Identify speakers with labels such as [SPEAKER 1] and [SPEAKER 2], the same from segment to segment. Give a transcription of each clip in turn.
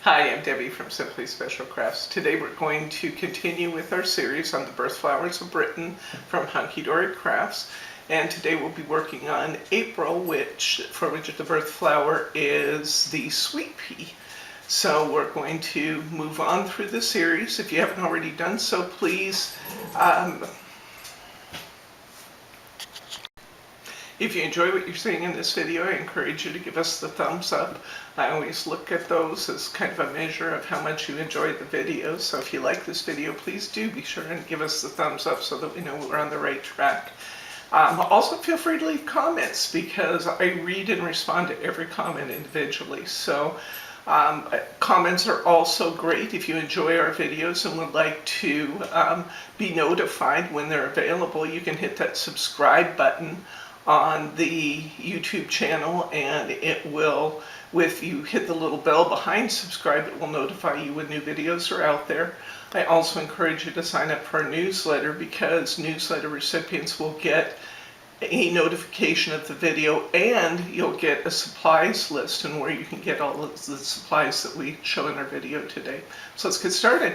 [SPEAKER 1] Hi, I'm Debbie from Simply Special Crafts. Today we're going to continue with our series on the birth flowers of Britain from Hunkydory Crafts. And today we'll be working on April, for which the birth flower is the sweet pea. So we're going to move on through the series. If you haven't already done so, please if you enjoy what you're seeing in this video, I encourage you to give us the thumbs up. I always look at those as kind of a measure of how much you enjoy the video. So if you like this video, please do be sure and give us the thumbs up so that we know we're on the right track. Also feel free to leave comments because I read and respond to every comment individually. So comments are also great if you enjoy our videos and would like to be notified when they're available. You can hit that subscribe button on the YouTube channel, and it will, if you hit the little bell behind subscribe, it will notify you when new videos are out there. I also encourage you to sign up for our newsletter because newsletter recipients will get a notification of the video, and you'll get a supplies list and where you can get all of the supplies that we show in our video today. So let's get started.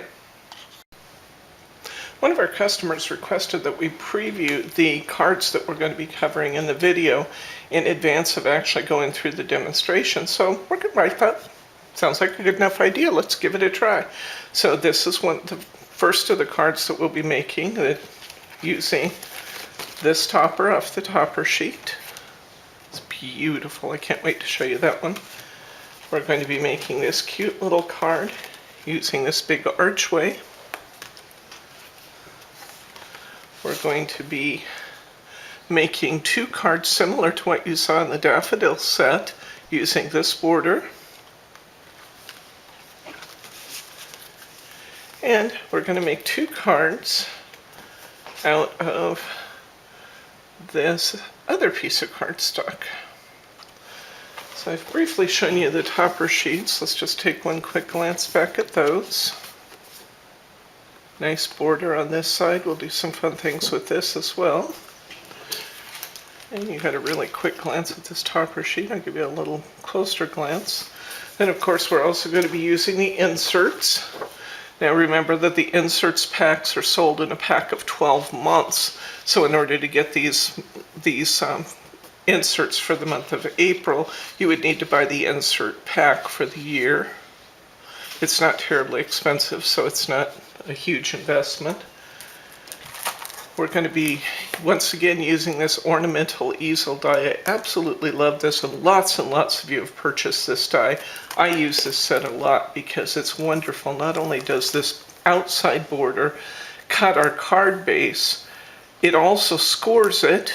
[SPEAKER 1] One of our customers requested that we preview the cards that we're going to be covering in the video in advance of actually going through the demonstration. So I thought, sounds like a good enough idea. Let's give it a try. So this is the first of the cards that we'll be making using this topper off the topper sheet. It's beautiful. I can't wait to show you that one. We're going to be making this cute little card using this big archway. We're going to be making two cards similar to what you saw in the daffodil set using this border. And we're going to make two cards out of this other piece of cardstock. So I've briefly shown you the topper sheets. Let's just take one quick glance back at those. Nice border on this side. We'll do some fun things with this as well. And you got a really quick glance at this topper sheet. I'll give you a little closer glance. Then of course we're also going to be using the inserts. Now remember that the inserts packs are sold in a pack of 12 months. So in order to get these inserts for the month of April, you would need to buy the insert pack for the year. It's not terribly expensive, so it's not a huge investment. We're going to be once again using this Ornamental Easel die. I absolutely love this, and lots of you have purchased this die. I use this set a lot because it's wonderful. Not only does this outside border cut our card base, it also scores it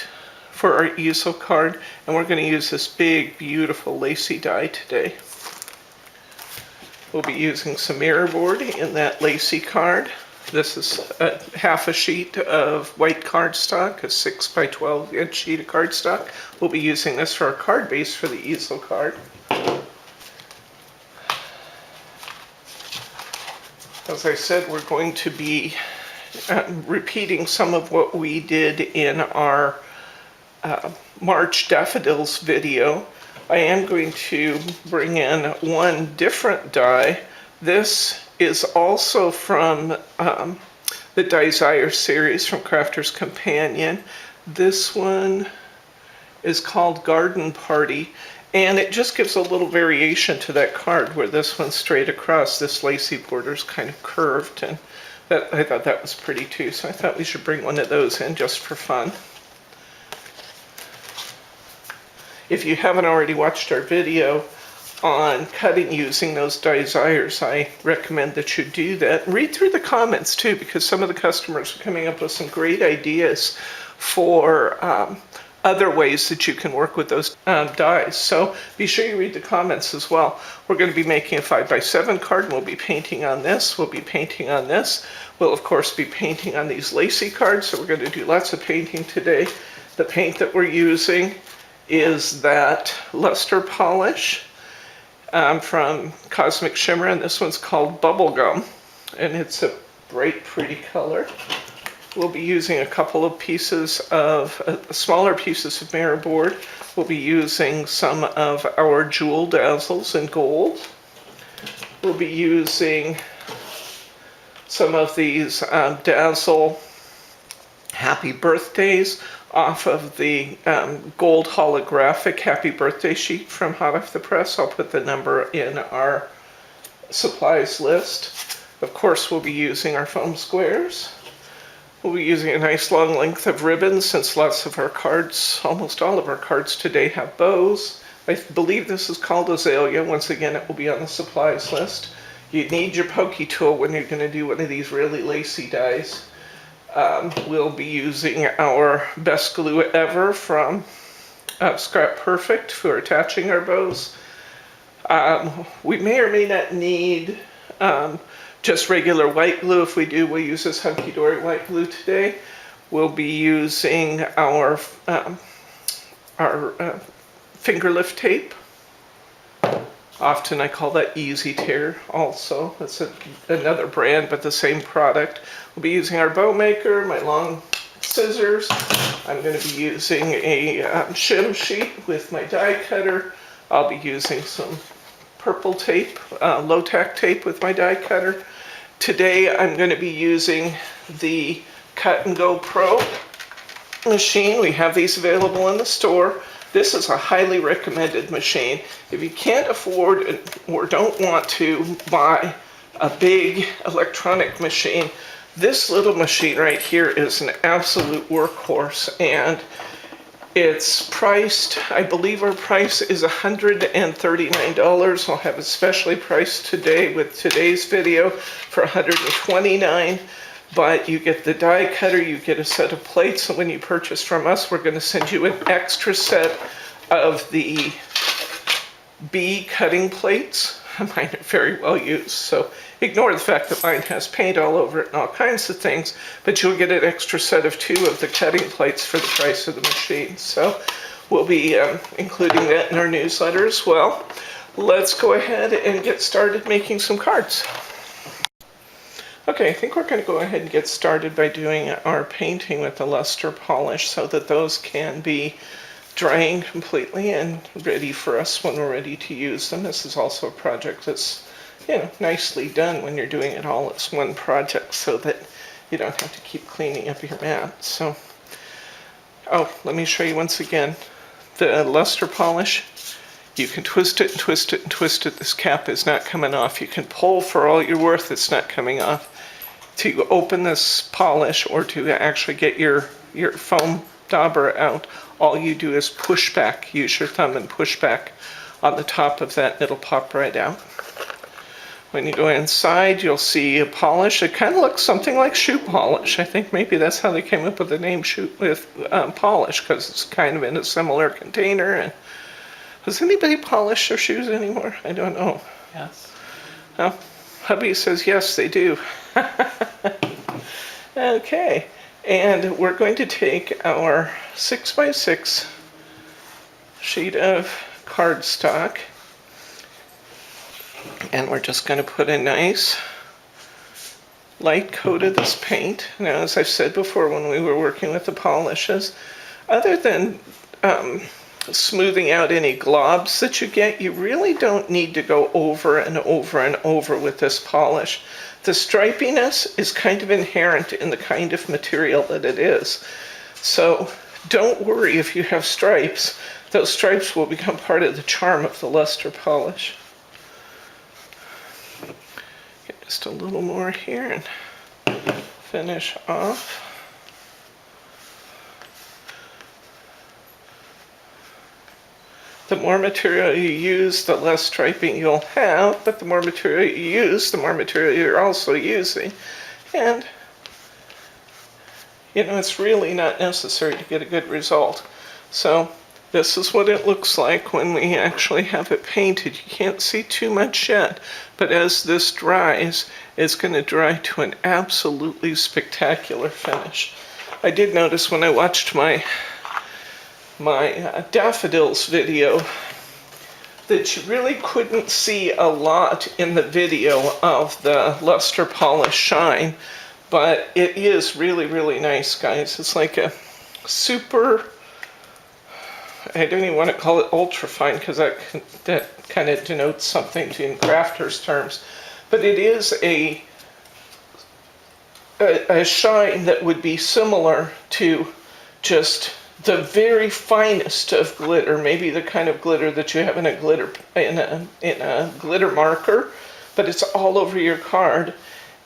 [SPEAKER 1] for our easel card, and we're going to use this big, beautiful lacy die today. We'll be using some mirror board in that lacy card. This is half a sheet of white cardstock, a 6 by 12 inch sheet of cardstock. We'll be using this for our card base for the easel card. As I said, we're going to be repeating some of what we did in our March daffodils video. I am going to bring in one different die. This is also from the Desire series from Crafter's Companion. This one is called Garden Party, and it just gives a little variation to that card where this one's straight across, this lacy border's kind of curved, and I thought that was pretty too, so I thought we should bring one of those in just for fun. If you haven't already watched our video on cutting using those Desires, I recommend that you do that. Read through the comments too, because some of the customers are coming up with some great ideas for other ways that you can work with those dies. So be sure you read the comments as well. We're going to be making a 5 by 7 card, and we'll be painting on this. We'll be painting on this. We'll of course be painting on these lacy cards, so we're going to do lots of painting today. The paint that we're using is that Luster Polish from Cosmic Shimmer, and this one's called Bubblegum, and it's a bright, pretty color. We'll be using a couple of pieces of smaller pieces of mirror board. We'll be using some of our jewel dazzles in gold. we'll be using some of these Dazzle Happy Birthdays off of the gold holographic Happy Birthday sheet from Hot Off the Press. I'll put the number in our supplies list. Of course, we'll be using our foam squares. We'll be using a nice long length of ribbon since lots of our cards, almost all of our cards today have bows. I believe this is called azalea. Once again, it will be on the supplies list. You need your pokey tool when you're going to do one of these really lacy dies. We'll be using our best glue ever from Scrap Perfect for attaching our bows. We may or may not need just regular white glue. If we do, we'll use this Hunkydory white glue today. We'll be using our finger lift tape. Often I call that Easy Tear also. It's another brand, but the same product. We'll be using our bow maker, my long scissors. I'm going to be using a shim sheet with my die cutter. I'll be using some purple tape, low-tack tape with my die cutter. Today I'm going to be using the Cut and Go Pro machine. We have these available in the store. This is a highly recommended machine. If you can't afford or don't want to buy a big electronic machine, this little machine right here is an absolute workhorse, and it's priced, I believe our price is $139. I'll have it specially priced today with today's video for $129. But you get the die cutter, you get a set of plates, and when you purchase from us, we're going to send you an extra set of the B cutting plates. Mine are very well used, so ignore the fact that mine has paint all over it and all kinds of things, but you'll get an extra set of 2 of the cutting plates for the price of the machine. So we'll be including that in our newsletter as well. Let's go ahead and get started making some cards. Okay, I think we're going to go ahead and get started by doing our painting with the luster polish so that those can be drying completely and ready for us when we're ready to use them. This is also a project that's, nicely done when you're doing it all as one project so that you don't have to keep cleaning up your mat. So, let me show you once again the luster polish. You can twist it and twist it and twist it. This cap is not coming off. You can pull for all you're worth. It's not coming off. To open this polish or to actually get your foam dauber out, all you do is push back. Use your thumb and push back on the top of that and it'll pop right out. When you go inside, you'll see a polish. It kind of looks something like shoe polish. I think maybe that's how they came up with the name shoe with polish, because it's kind of in a similar container. And does anybody polish their shoes anymore? I don't know.
[SPEAKER 2] Yes.
[SPEAKER 1] Well, hubby says yes, they do. Okay, and we're going to take our 6x6 sheet of cardstock, and we're just going to put a nice light coat of this paint. Now, as I've said before when we were working with the polishes, other than smoothing out any globs that you get, you really don't need to go over and over and over with this polish. The stripiness is kind of inherent in the kind of material that it is. So don't worry if you have stripes. Those stripes will become part of the charm of the luster polish. Get just a little more here and finish off. The more material you use, the less striping you'll have, but the more material you use, the more material you're also using. And, it's really not necessary to get a good result. So this is what it looks like when we actually have it painted. You can't see too much yet, but as this dries, it's going to dry to an absolutely spectacular finish. I did notice when I watched my daffodils video that you really couldn't see a lot in the video of the luster polish shine, but it is really, really nice, guys. It's like a super, I don't even want to call it ultra fine because that kind of denotes something in grafter's terms. But it is a shine that would be similar to just the very finest of glitter, maybe the kind of glitter that you have in a glitter marker, but it's all over your card,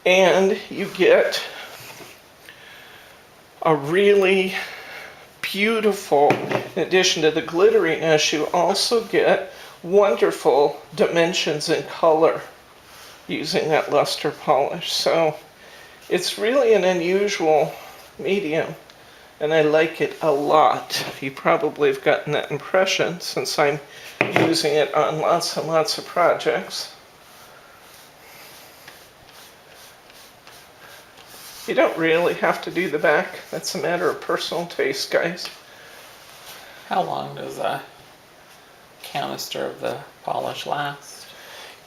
[SPEAKER 1] and you get a really beautiful, in addition to the glitteriness, you also get wonderful dimensions and color using that luster polish. So it's really an unusual medium, and I like it a lot. You probably have gotten that impression since I'm using it on lots and lots of projects. You don't really have to do the back. That's a matter of personal taste, guys.
[SPEAKER 2] How long does a canister of the polish last?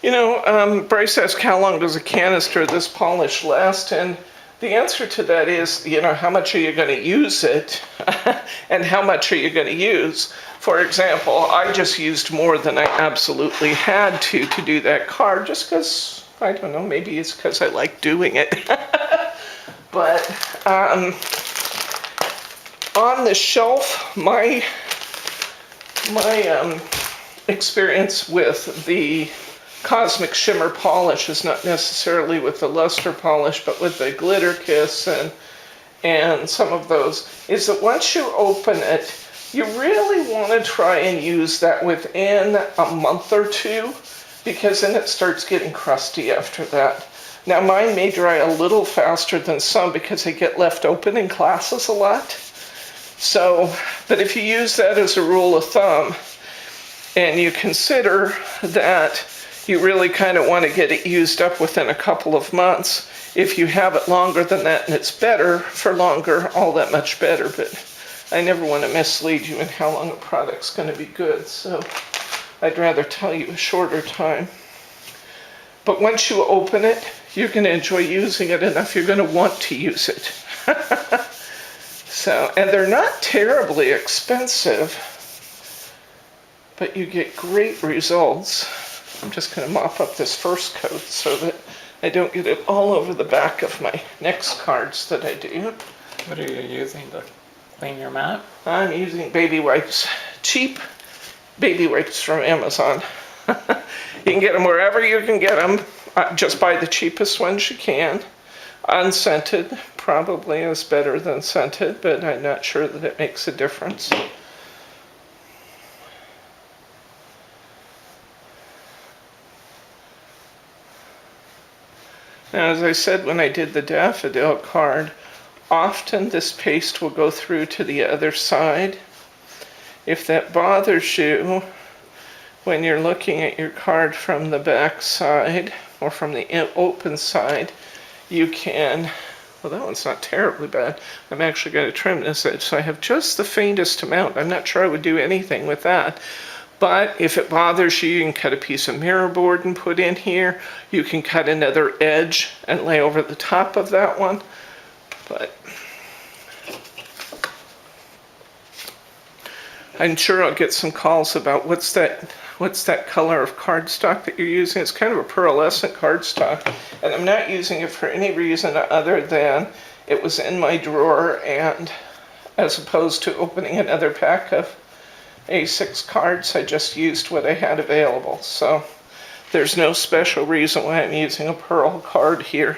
[SPEAKER 1] You know, Bryce asked how long does a canister of this polish last, and the answer to that is, you know, how much are you going to use it and how much are you going to use? For example, I just used more than I absolutely had to do that card just because, I don't know, maybe it's because I like doing it. But on the shelf, my experience with the Cosmic Shimmer Polish is not necessarily with the luster polish, but with the Glitter Kiss and some of those, is that once you open it, you really want to try and use that within a month or two, because then it starts getting crusty after that. Now mine may dry a little faster than some because they get left open in classes a lot. So, but if you use that as a rule of thumb, and you consider that you really kind of want to get it used up within a couple of months, if you have it longer than that and it's better for longer, all that much better. But I never want to mislead you in how long a product's going to be good, so I'd rather tell you a shorter time. But once you open it, you're going to enjoy using it enough, you're going to want to use it. So, and they're not terribly expensive, but you get great results. I'm just going to mop up this first coat so that I don't get it all over the back of my next cards that I do.
[SPEAKER 2] What are you using to clean your mat?
[SPEAKER 1] I'm using baby wipes. Cheap baby wipes from Amazon. You can get them wherever you can get them. Just buy the cheapest ones you can. Unscented probably is better than scented, but I'm not sure that it makes a difference. Now, as I said when I did the daffodil card, often this paste will go through to the other side. If that bothers you when you're looking at your card from the back side or from the open side, you can, well, that one's not terribly bad. I'm actually going to trim this edge so I have just the faintest amount. I'm not sure I would do anything with that. But if it bothers you, you can cut a piece of mirror board and put in here. You can cut another edge and lay over the top of that one. But I'm sure I'll get some calls about what's that color of cardstock that you're using. It's kind of a pearlescent cardstock, and I'm not using it for any reason other than it was in my drawer, and as opposed to opening another pack of A6 cards, I just used what I had available. So there's no special reason why I'm using a pearl card here.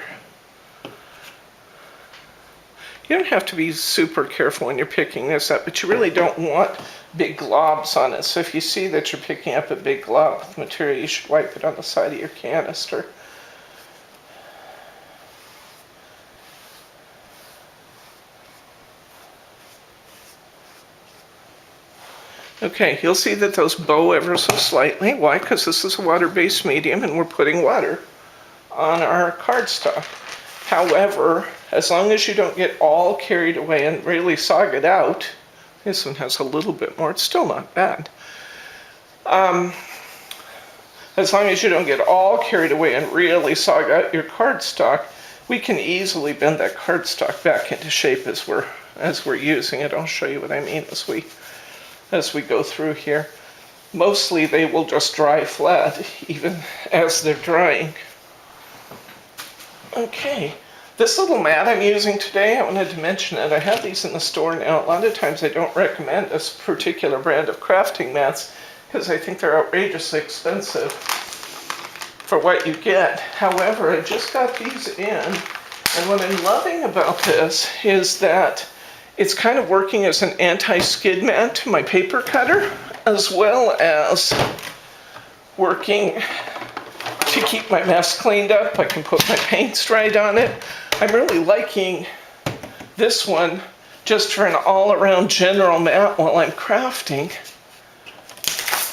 [SPEAKER 1] You don't have to be super careful when you're picking this up, but you really don't want big globs on it. So if you see that you're picking up a big glob of material, you should wipe it on the side of your canister. Okay, you'll see that those bow ever so slightly. Why? Because this is a water-based medium and we're putting water on our cardstock. However, as long as you don't get all carried away and really sog it out, this one has a little bit more, it's still not bad. As long as you don't get all carried away and really sog out your cardstock, we can easily bend that cardstock back into shape as we're using it. I'll show you what I mean as we as we go through here. Mostly they will just dry flat, even as they're drying. Okay, this little mat I'm using today, I wanted to mention it. I have these in the store now. A lot of times I don't recommend this particular brand of crafting mats because I think they're outrageously expensive for what you get. However, I just got these in, and what I'm loving about this is that it's kind of working as an anti-skid mat to my paper cutter, as well as working to keep my mess cleaned up. I can put my paints right on it. I'm really liking this one just for an all-around general mat while I'm crafting,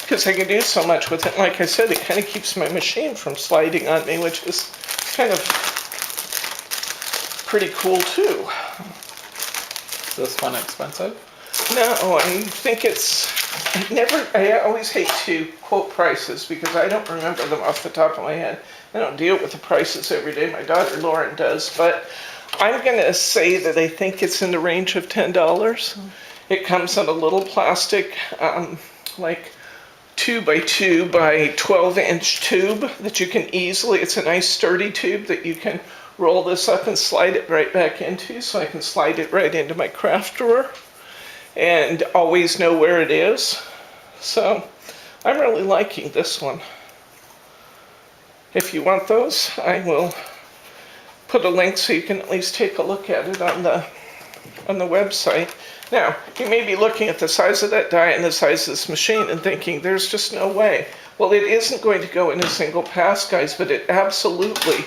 [SPEAKER 1] because I can do so much with it. Like I said, it kind of keeps my machine from sliding on me, which is kind of pretty cool too.
[SPEAKER 2] Is this one expensive?
[SPEAKER 1] No, I think I always hate to quote prices because I don't remember them off the top of my head. I don't deal with the prices every day. My daughter Lauren does, but I'm going to say that I think it's in the range of $10. It comes in a little plastic, like 2 by 2 by 12-inch tube that you can easily, it's a nice sturdy tube that you can roll this up and slide it right back into, so I can slide it right into my craft drawer and always know where it is. So I'm really liking this one. If you want those, I will put a link so you can at least take a look at it on the website. Now, you may be looking at the size of that die and the size of this machine and thinking, there's just no way. Well, it isn't going to go in a single pass, guys, but it absolutely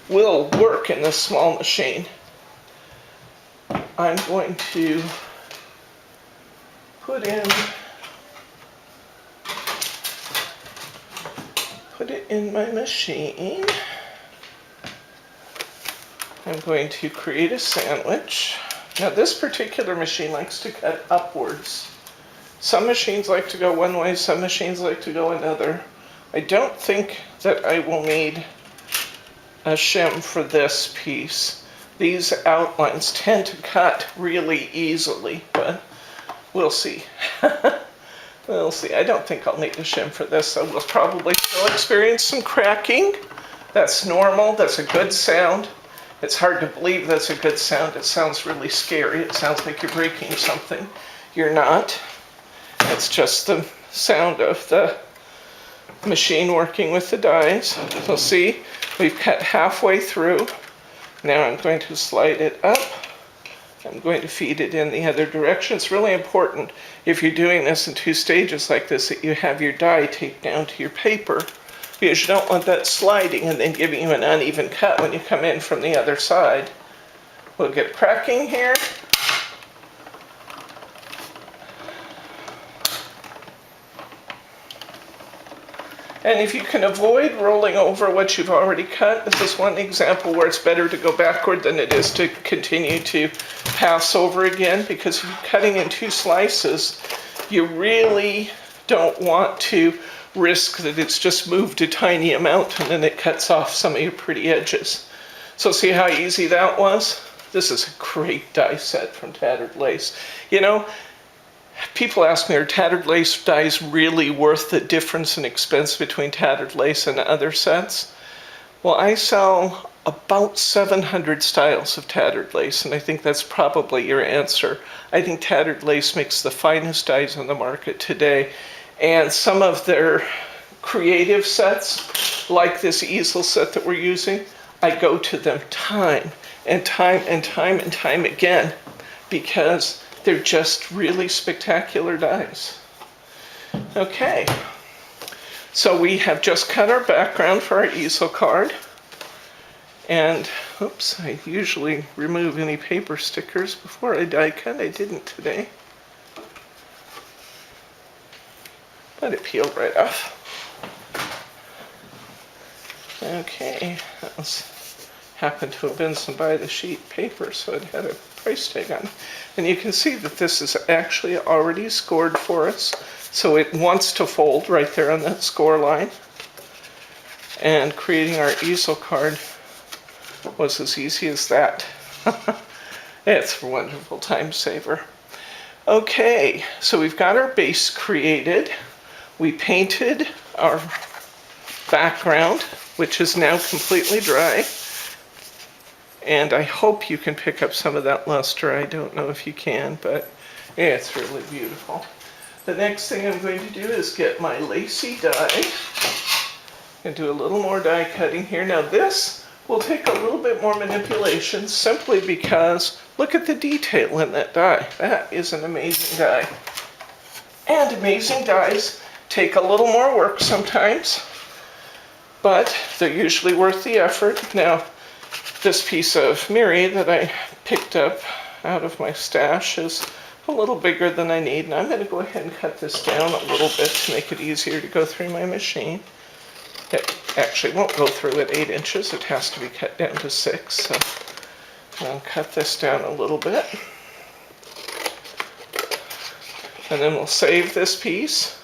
[SPEAKER 1] will work in this small machine. I'm going to put it in my machine. I'm going to create a sandwich. Now this particular machine likes to cut upwards. Some machines like to go one way, some machines like to go another. I don't think that I will need a shim for this piece. These outlines tend to cut really easily, but we'll see. We'll see. I don't think I'll need a shim for this, so we'll probably still experience some cracking. That's normal. That's a good sound. It's hard to believe that's a good sound. It sounds really scary. It sounds like you're breaking something. You're not. It's just the sound of the machine working with the dies. So see, we've cut halfway through. Now I'm going to slide it up. I'm going to feed it in the other direction. It's really important if you're doing this in 2 stages like this that you have your die taped down to your paper, because you don't want that sliding and then giving you an uneven cut when you come in from the other side. We'll get cracking here. And if you can avoid rolling over what you've already cut, this is one example where it's better to go backward than it is to continue to pass over again, because if you're cutting in 2 slices, you really don't want to risk that it's just moved a tiny amount and then it cuts off some of your pretty edges. So see how easy that was? This is a great die set from Tattered Lace. You know, people ask me, are Tattered Lace dies really worth the difference in expense between Tattered Lace and other sets? Well, I sell about 700 styles of Tattered Lace, and I think that's probably your answer. I think Tattered Lace makes the finest dies on the market today, and some of their creative sets, like this easel set that we're using, I go to them time and time and time and time again, because they're just really spectacular dies. Okay, so we have just cut our background for our easel card. And, oops, I usually remove any paper stickers before I die cut. I didn't today. But it peeled right off. Okay, that happened to have been some by the sheet paper, so it had a price tag on it. And you can see that this is actually already scored for us, so it wants to fold right there on that score line. And creating our easel card was as easy as that. It's a wonderful time saver. Okay, so we've got our base created. We painted our background, which is now completely dry. And I hope you can pick up some of that luster. I don't know if you can, but yeah, it's really beautiful. The next thing I'm going to do is get my lacy dye and do a little more die cutting here. Now this will take a little bit more manipulation simply because look at the detail in that dye. That is an amazing dye. And amazing dyes take a little more work sometimes, but they're usually worth the effort. Now, this piece of Miri that I picked up out of my stash is a little bigger than I need, and I'm going to go ahead and cut this down a little bit to make it easier to go through my machine. It actually won't go through at 8 inches, it has to be cut down to 6, so I'll cut this down a little bit. And then we'll save this piece,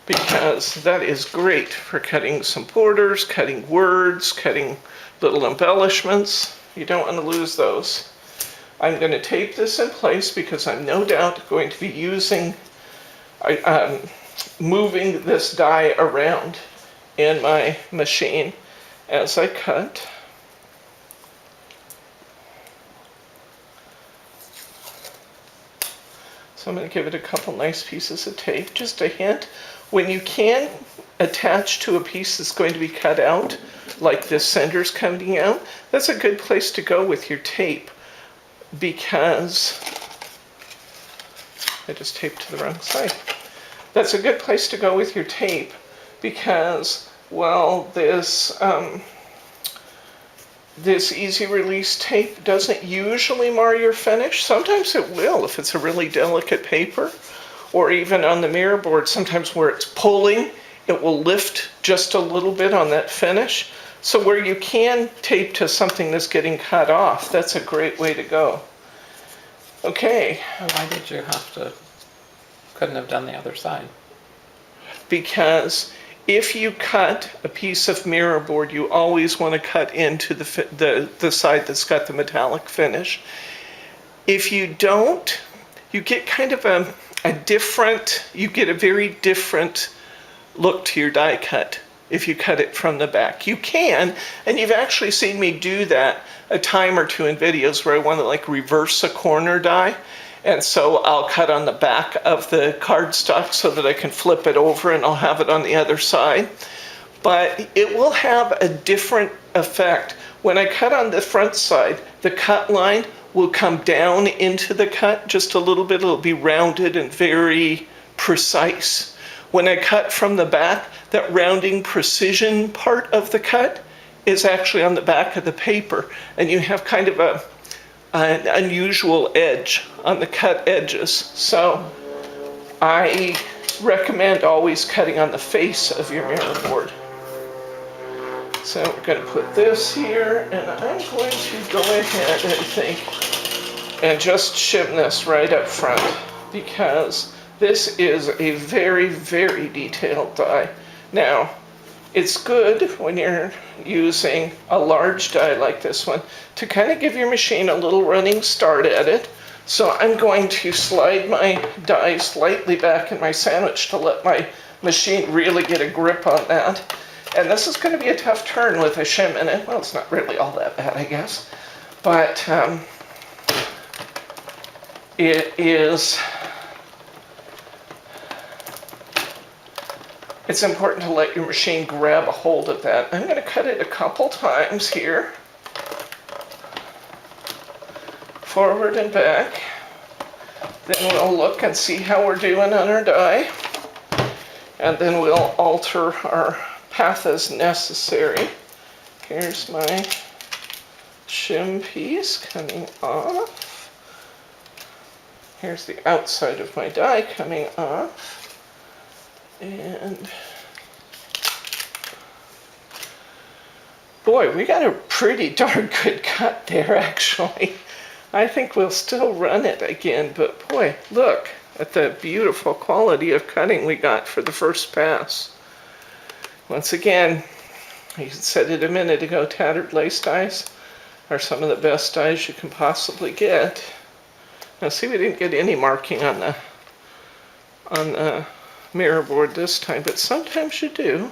[SPEAKER 1] because that is great for cutting some borders, cutting words, cutting little embellishments. You don't want to lose those. I'm going to tape this in place because I'm no doubt going to be moving this die around in my machine as I cut. So I'm going to give it a couple nice pieces of tape. Just a hint, when you can attach to a piece that's going to be cut out, like this center's coming out, that's a good place to go with your tape, because I just taped to the wrong side. That's a good place to go with your tape because, well, this easy release tape doesn't usually mar your finish. Sometimes it will if it's a really delicate paper, or even on the mirror board, sometimes where it's pulling, it will lift just a little bit on that finish. So where you can tape to something that's getting cut off, that's a great way to go. Okay.
[SPEAKER 2] Why did you have to, couldn't have done the other side?
[SPEAKER 1] Because if you cut a piece of mirror board, you always want to cut into the side that's got the metallic finish. If you don't, you get kind of you get a very different look to your die cut if you cut it from the back. You can, and you've actually seen me do that a time or two in videos where I want to like reverse a corner die. And so I'll cut on the back of the cardstock so that I can flip it over and I'll have it on the other side. But it will have a different effect. When I cut on the front side, the cut line will come down into the cut just a little bit. It'll be rounded and very precise. When I cut from the back, that rounding precision part of the cut is actually on the back of the paper. And you have kind of an unusual edge on the cut edges. So I recommend always cutting on the face of your mirror board. So we're going to put this here, and I'm going to go ahead and just shim this right up front, because this is a very, very detailed die. Now, it's good when you're using a large die like this one to kind of give your machine a little running start at it. So I'm going to slide my die slightly back in my sandwich to let my machine really get a grip on that. And this is going to be a tough turn with a shim in it. Well, it's not really all that bad, I guess. But it's important to let your machine grab a hold of that. I'm going to cut it a couple times here, forward and back. Then we'll look and see how we're doing on our die, and then we'll alter our path as necessary. Here's my shim piece coming off. Here's the outside of my die coming off. And boy, we got a pretty darn good cut there, actually. I think we'll still run it again, but boy, look at the beautiful quality of cutting we got for the first pass. Once again, I said it a minute ago, tattered lace dies are some of the best dies you can possibly get. Now see, we didn't get any marking on the mirror board this time, but sometimes you do.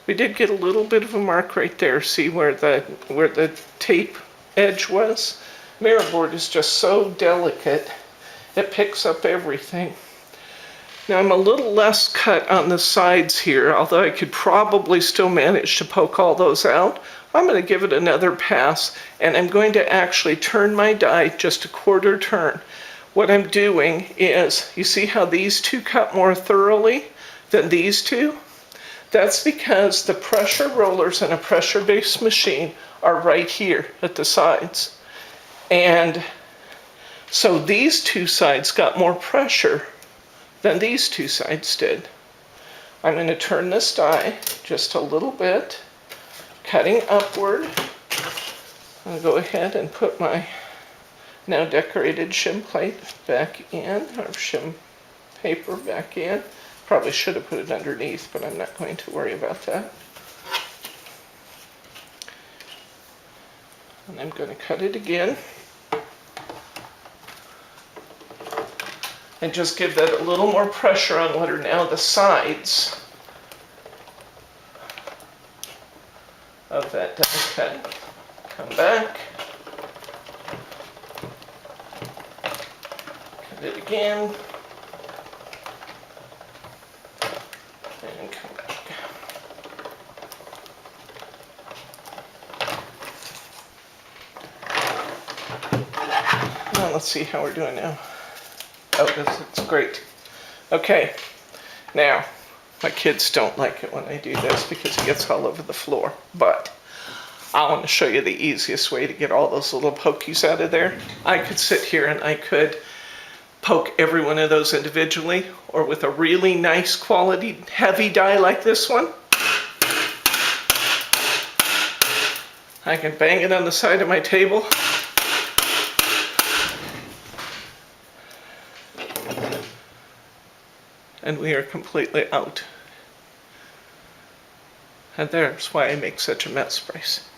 [SPEAKER 1] We did get a little bit of a mark right there. See where the tape edge was? Mirror board is just so delicate. It picks up everything. Now I'm a little less cut on the sides here, although I could probably still manage to poke all those out. I'm going to give it another pass, and I'm going to actually turn my die just a quarter turn. What I'm doing is, you see how these two cut more thoroughly than these two? That's because the pressure rollers in a pressure-based machine are right here at the sides. And so these two sides got more pressure than these two sides did. I'm going to turn this die just a little bit, cutting upward. I'll go ahead and put my now decorated shim plate back in, or shim paper back in. Probably should have put it underneath, but I'm not going to worry about that. And I'm going to cut it again. And just give that a little more pressure on what are now the sides of that die cut. Come back. Cut it again. And come back. Now let's see how we're doing now. Oh, it's great. Okay, now, my kids don't like it when I do this because it gets all over the floor, but I want to show you the easiest way to get all those little pokies out of there. I could sit here and I could poke every one of those individually, or with a really nice quality heavy die like this one, I can bang it on the side of my table. And we are completely out. And there's why I make such a mess, Bryce.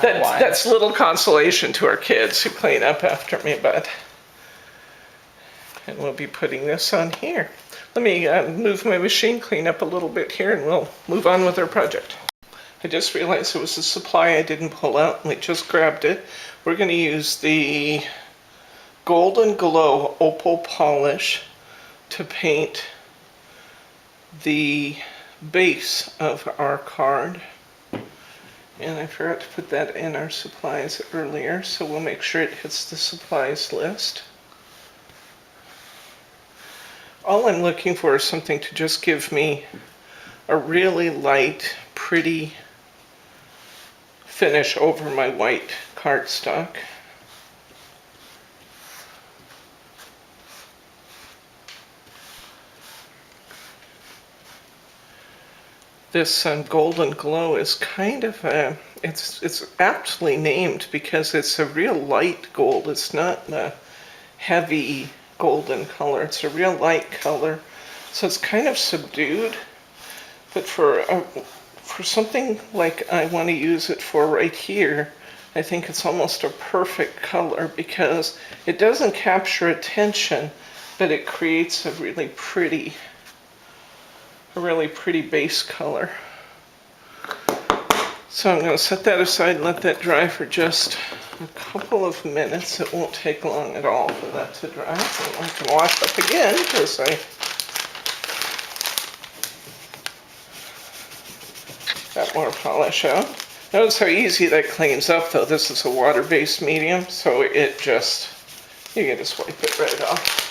[SPEAKER 1] That's little consolation to our kids who clean up after me, but... And we'll be putting this on here. Let me move my machine, clean up a little bit here, and we'll move on with our project. I just realized there was a supply I didn't pull out, and we just grabbed it. We're going to use the Golden Glow Opal Polish to paint the base of our card. And I forgot to put that in our supplies earlier, so we'll make sure it hits the supplies list. All I'm looking for is something to just give me a really light, pretty finish over my white cardstock. This Golden Glow is kind of a, it's aptly named because it's a real light gold. It's not a heavy golden color. It's a real light color. So it's kind of subdued. But for something like I want to use it for right here, I think it's almost a perfect color because it doesn't capture attention, but it creates a really pretty base color. So I'm going to set that aside and let that dry for just a couple of minutes. It won't take long at all for that to dry. So I can wash up again because I got more polish out. Notice how easy that cleans up though. This is a water-based medium, so it just, you can just wipe it right off.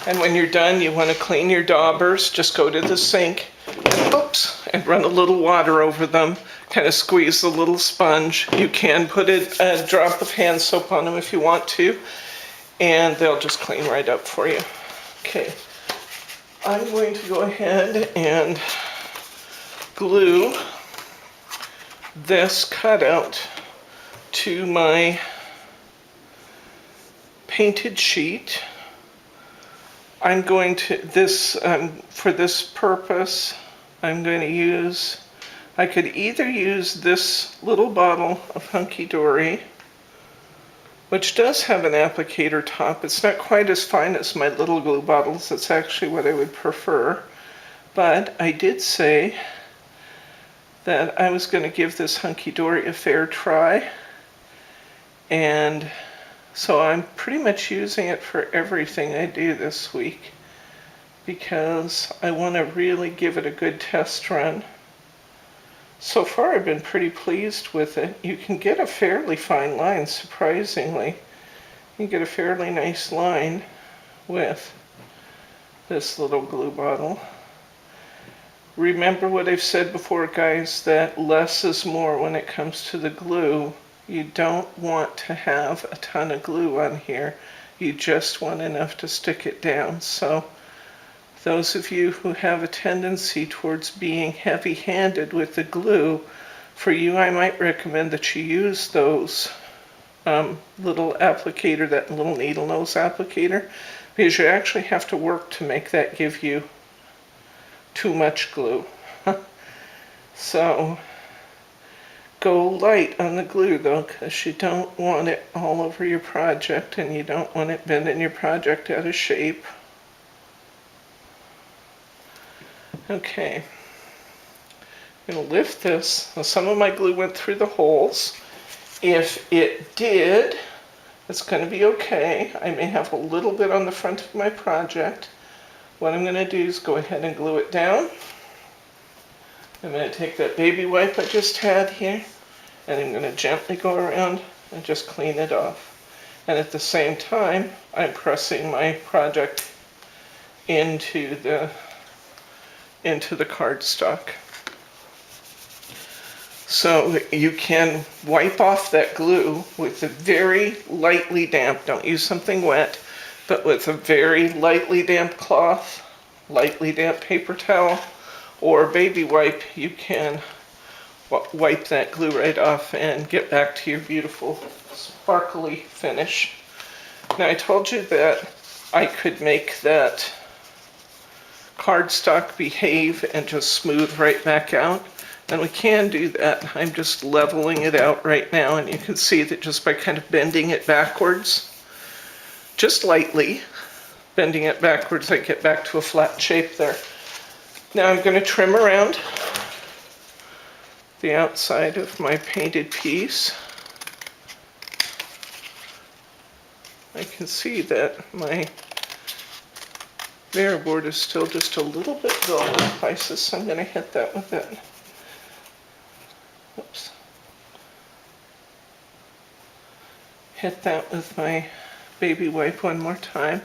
[SPEAKER 1] And when you're done, you want to clean your daubers. Just go to the sink and run a little water over them. Kind of squeeze the little sponge. You can put a drop of hand soap on them if you want to, and they'll just clean right up for you. Okay, I'm going to go ahead and glue this cutout to my painted sheet. I'm going to, for this purpose, I'm going to use, I could either use this little bottle of Hunkydory, which does have an applicator top. It's not quite as fine as my little glue bottles. It's actually what I would prefer. But I did say that I was going to give this Hunkydory a fair try. And so I'm pretty much using it for everything I do this week because I want to really give it a good test run. So far I've been pretty pleased with it. You can get a fairly fine line, surprisingly. You get a fairly nice line with this little glue bottle. Remember what I've said before, guys, that less is more when it comes to the glue. You don't want to have a ton of glue on here. You just want enough to stick it down. So those of you who have a tendency towards being heavy-handed with the glue, for you I might recommend that you use those little applicator, that little needle nose applicator, because you actually have to work to make that give you too much glue. So go light on the glue though, because you don't want it all over your project and you don't want it bending your project out of shape. Okay, I'm going to lift this. Now, some of my glue went through the holes. If it did, it's going to be okay. I may have a little bit on the front of my project. What I'm going to do is go ahead and glue it down. I'm going to take that baby wipe I just had here, and I'm going to gently go around and just clean it off. And at the same time, I'm pressing my project into the cardstock. So you can wipe off that glue with a very lightly damp, don't use something wet, but with a very lightly damp cloth, lightly damp paper towel, or baby wipe, you can wipe that glue right off and get back to your beautiful sparkly finish. Now I told you that I could make that cardstock behave and just smooth right back out, and we can do that. I'm just leveling it out right now, and you can see that just by kind of bending it backwards, just lightly bending it backwards, I get back to a flat shape there. Now I'm going to trim around the outside of my painted piece. I can see that my mirror board is still just a little bit dull in places, so I'm going to hit that with it. Oops. Hit that with my baby wipe one more time.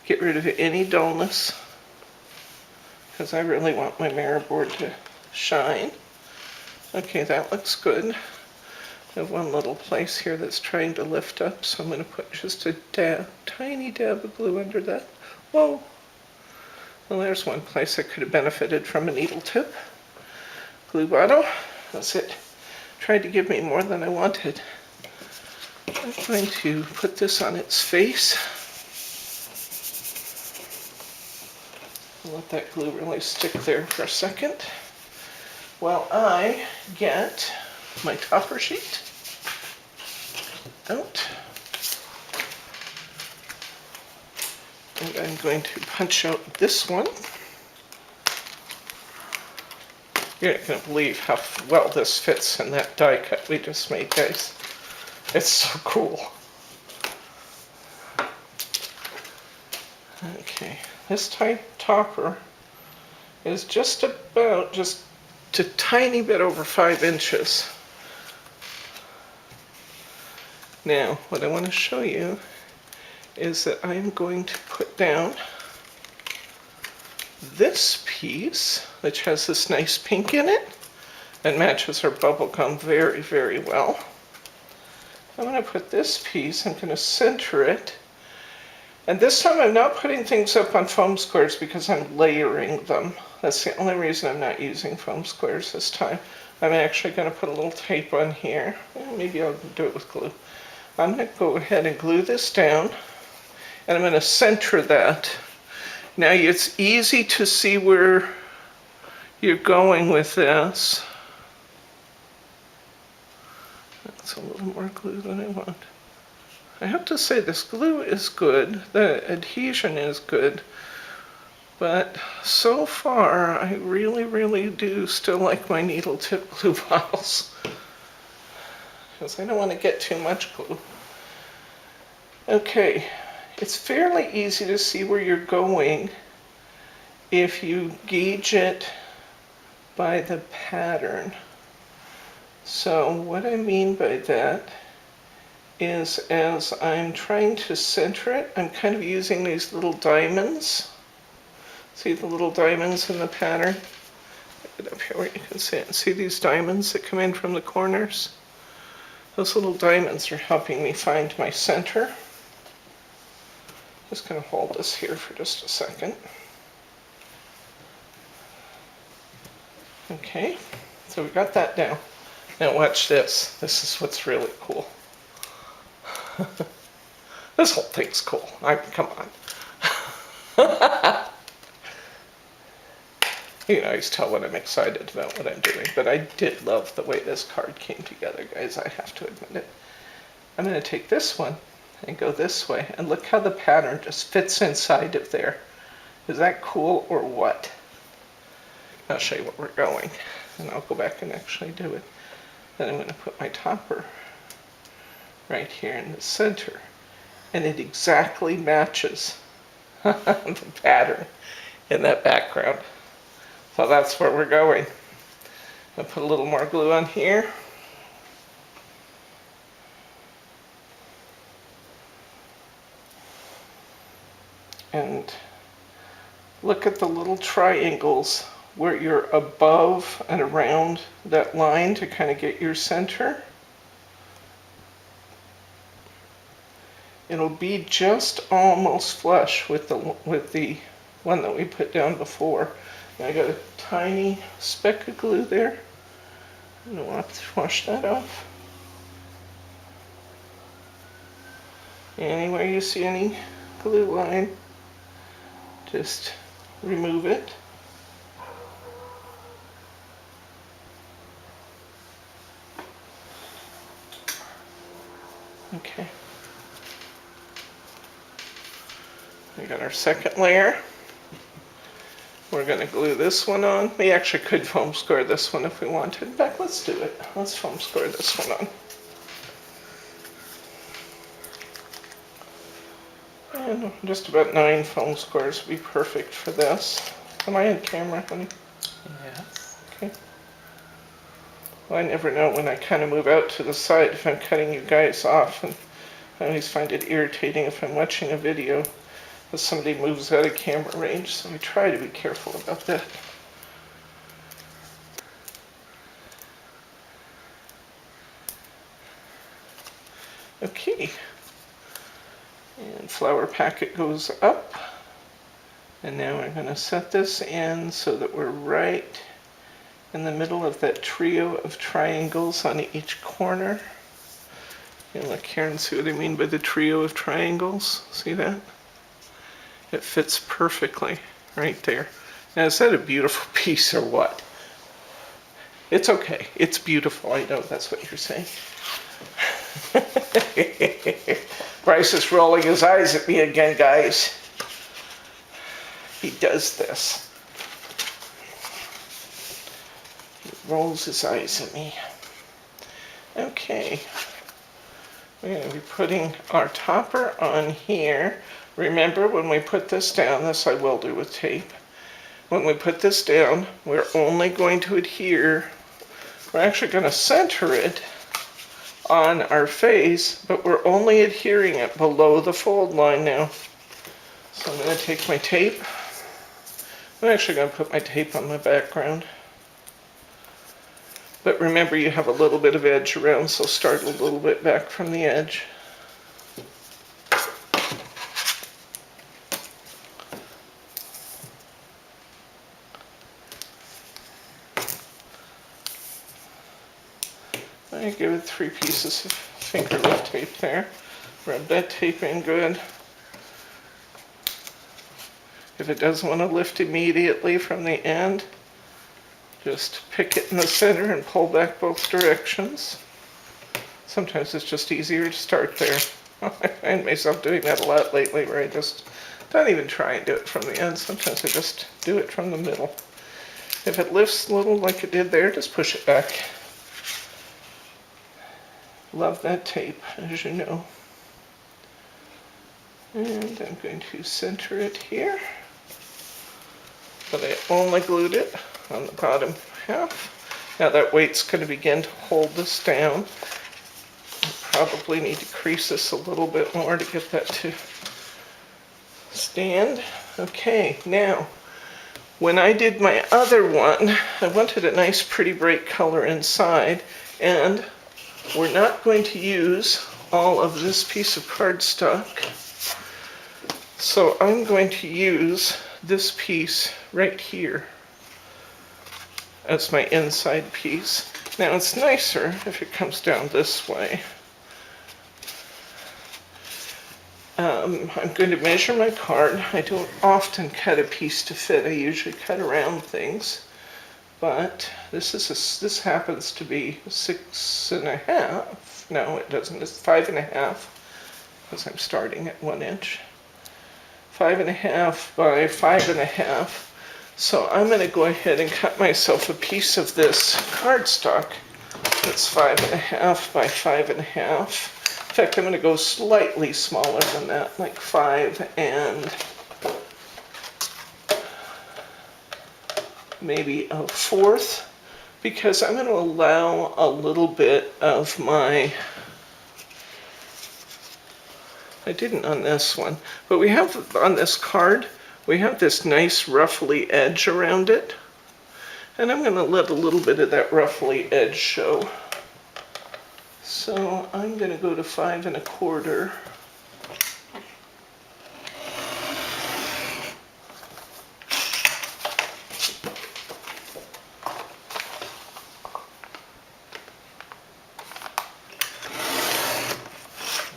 [SPEAKER 1] Get rid of any dullness, because I really want my mirror board to shine. Okay, that looks good. I have one little place here that's trying to lift up, so I'm going to put just a tiny dab of glue under that. Whoa! Well, there's one place that could have benefited from a needle tip. Glue bottle. That's it. Tried to give me more than I wanted. I'm going to put this on its face. I'll let that glue really stick there for a second while I get my topper sheet out. And I'm going to punch out this one. You're not going to believe how well this fits in that die cut we just made, guys. It's so cool. Okay, this topper is just a tiny bit over 5 inches. Now, what I want to show you is that I'm going to put down this piece, which has this nice pink in it and matches our bubble gum very, very well. I'm going to put this piece, I'm going to center it, and this time I'm not putting things up on foam squares because I'm layering them. That's the only reason I'm not using foam squares this time. I'm actually going to put a little tape on here. Maybe I'll do it with glue. I'm going to go ahead and glue this down, and I'm going to center that. Now it's easy to see where you're going with this. That's a little more glue than I want. I have to say this glue is good, the adhesion is good, but so far I really do still like my needle tip glue bottles because I don't want to get too much glue. Okay, it's fairly easy to see where you're going if you gauge it by the pattern. So what I mean by that is as I'm trying to center it, I'm kind of using these little diamonds. See the little diamonds in the pattern? Get it up here where you can see it. See these diamonds that come in from the corners? Those little diamonds are helping me find my center. Just going to hold this here for just a second. Okay, so we got that down. Now watch this. This is what's really cool. This whole thing's cool. Come on. You can always tell when I'm excited about what I'm doing, but I did love the way this card came together, guys. I have to admit it. I'm going to take this one and go this way, and look how the pattern just fits inside of there. Is that cool or what? I'll show you where we're going, and I'll go back and actually do it. Then I'm going to put my topper right here in the center, and it exactly matches the pattern in that background. So that's where we're going. I'll put a little more glue on here. And look at the little triangles where you're above and around that line to kind of get your center. It'll be just almost flush with the one that we put down before. And I got a tiny speck of glue there. And I'll have to wash that off. Anywhere you see any glue line, just remove it. Okay. We got our second layer. We're going to glue this one on. We actually could foam score this one if we wanted. In fact, let's do it. Let's foam score this one on. And just about 9 foam scores would be perfect for this. Am I on camera, honey?
[SPEAKER 2] Yes.
[SPEAKER 1] Okay. Well, I never know when I kind of move out to the side if I'm cutting you guys off. And I always find it irritating if I'm watching a video if somebody moves out of camera range, so we try to be careful about that. Okay, and flower packet goes up, and now I'm going to set this in so that we're right in the middle of that trio of triangles on each corner. And look here and see what I mean by the trio of triangles. See that? It fits perfectly right there. Now, is that a beautiful piece or what? It's okay. It's beautiful. I know that's what you're saying. Bryce is rolling his eyes at me again, guys. He does this. He rolls his eyes at me. Okay. We're going to be putting our topper on here. Remember, when we put this down, this I will do with tape. When we put this down, we're only going to adhere. We're actually going to center it on our face, but we're only adhering it below the fold line now. So I'm going to take my tape. I'm actually going to put my tape on my background. But remember, you have a little bit of edge around, so start a little bit back from the edge. I give it 3 pieces of finger lift tape there. Rub that tape in good. If it doesn't want to lift immediately from the end, just pick it in the center and pull back both directions. Sometimes it's just easier to start there. I find myself doing that a lot lately, where I just don't even try and do it from the end. Sometimes I just do it from the middle. If it lifts a little like it did there, just push it back. Love that tape, as you know. And I'm going to center it here. But I only glued it on the bottom half. Now that weight's going to begin to hold this down. Probably need to crease this a little bit more to get that to stand. Okay, now when I did my other one, I wanted a nice pretty bright color inside, and we're not going to use all of this piece of cardstock. So I'm going to use this piece right here as my inside piece. Now it's nicer if it comes down this way. I'm going to measure my card. I don't often cut a piece to fit. I usually cut around things. But this happens to be 6.5. No, it doesn't. It's 5.5 because I'm starting at 1 inch. 5.5 by 5.5. So I'm going to go ahead and cut myself a piece of this cardstock that's 5.5 by 5.5. In fact, I'm going to go slightly smaller than that, like 5 and maybe 1/4, because I'm going to allow a little bit of my, I didn't on this one, but we have on this card, we have this nice ruffly edge around it, and I'm going to let a little bit of that ruffly edge show. So I'm going to go to 5 1/4.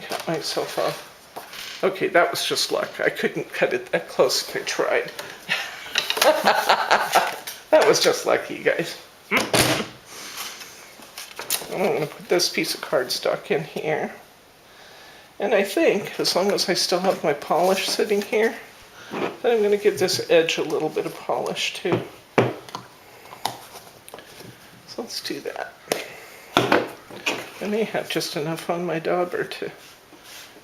[SPEAKER 1] Cut myself off. Okay, that was just luck. I couldn't cut it that close if I tried. That was just lucky, you guys. I'm going to put this piece of cardstock in here. And I think, as long as I still have my polish sitting here, then I'm going to give this edge a little bit of polish too. So let's do that. I may have just enough on my dauber to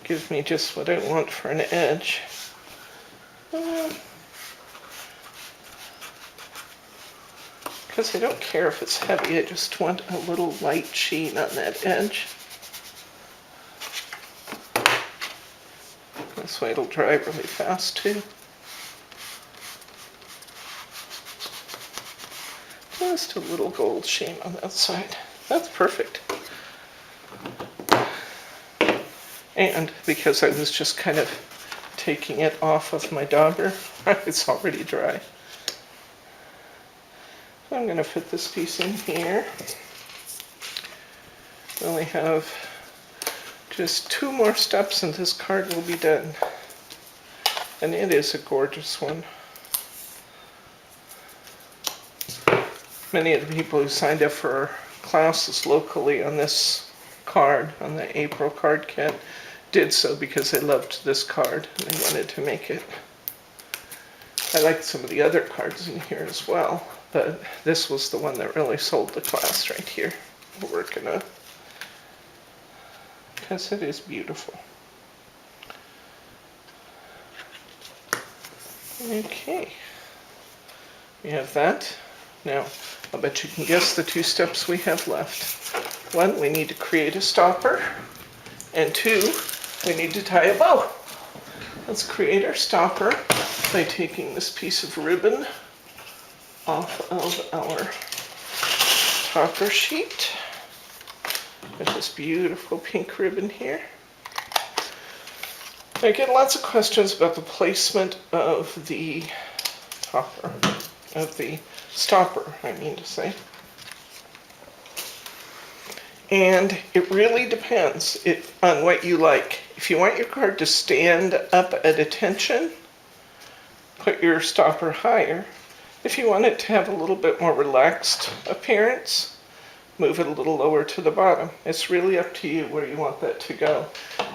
[SPEAKER 1] give me just what I want for an edge. Because I don't care if it's heavy, I just want a little light sheen on that edge. This way it'll dry really fast too. Just a little gold sheen on that side. That's perfect. And because I was just kind of taking it off of my dauber, it's already dry. So I'm going to fit this piece in here. We only have just 2 more steps and this card will be done. And it is a gorgeous one. Many of the people who signed up for our classes locally on this card, on the April card kit, did so because they loved this card and they wanted to make it. I liked some of the other cards in here as well, but this was the one that really sold the class right here. We're working on, because it is beautiful. Okay, we have that. Now, I'll bet you can guess the 2 steps we have left. 1, we need to create a stopper, and 2, we need to tie a bow. Let's create our stopper by taking this piece of ribbon off of our topper sheet with this beautiful pink ribbon here. I get lots of questions about the placement of the topper, of the stopper, I mean to say. And it really depends on what you like. If you want your card to stand up at attention, put your stopper higher. If you want it to have a little bit more relaxed appearance, move it a little lower to the bottom. It's really up to you where you want that to go.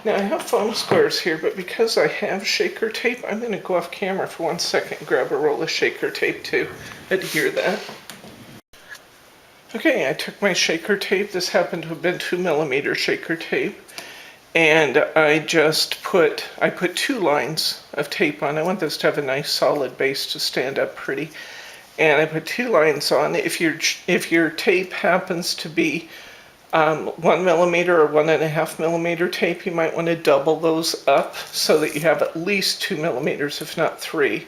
[SPEAKER 1] Now I have foam squares here, but because I have shaker tape, I'm going to go off camera for 1 second and grab a roll of shaker tape to adhere that. Okay, I took my shaker tape. This happened to have been 2mm shaker tape. And I put 2 lines of tape on. I want this to have a nice solid base to stand up pretty. And I put 2 lines on. If your tape happens to be 1mm or 1.5mm tape, you might want to double those up so that you have at least 2mm, if not 3,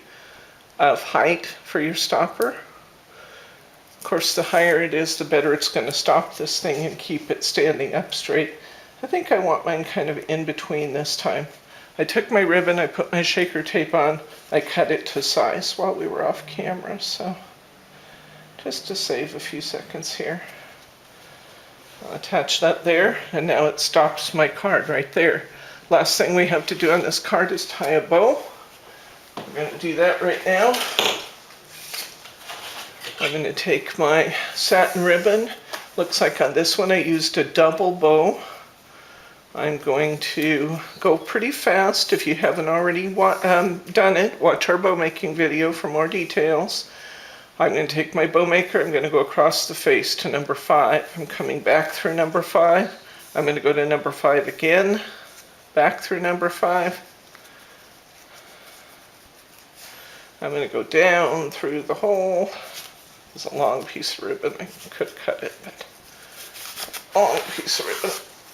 [SPEAKER 1] of height for your stopper. Of course, the higher it is, the better it's going to stop this thing and keep it standing up straight. I think I want mine kind of in between this time. I took my ribbon, I put my shaker tape on, I cut it to size while we were off camera, so just to save a few seconds here. I'll attach that there, and now it stops my card right there. Last thing we have to do on this card is tie a bow. I'm going to do that right now. I'm going to take my satin ribbon. Looks like on this one I used a double bow. I'm going to go pretty fast. If you haven't already done it, watch our bow making video for more details. I'm going to take my bow maker, I'm going to go across the face to number 5. I'm coming back through number 5. I'm going to go to number 5 again, back through number 5. I'm going to go down through the hole. It's a long piece of ribbon, I could cut it, but long piece of ribbon.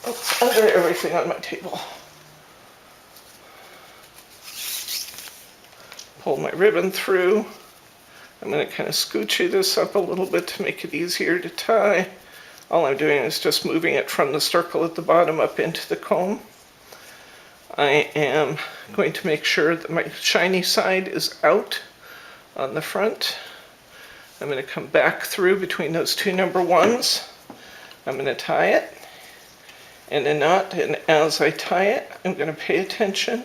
[SPEAKER 1] Oops, under everything on my table. Pull my ribbon through. I'm going to kind of scooch this up a little bit to make it easier to tie. All I'm doing is just moving it from the circle at the bottom up into the comb. I am going to make sure that my shiny side is out on the front. I'm going to come back through between those 2 number 1s. I'm going to tie it in a knot, and as I tie it, I'm going to pay attention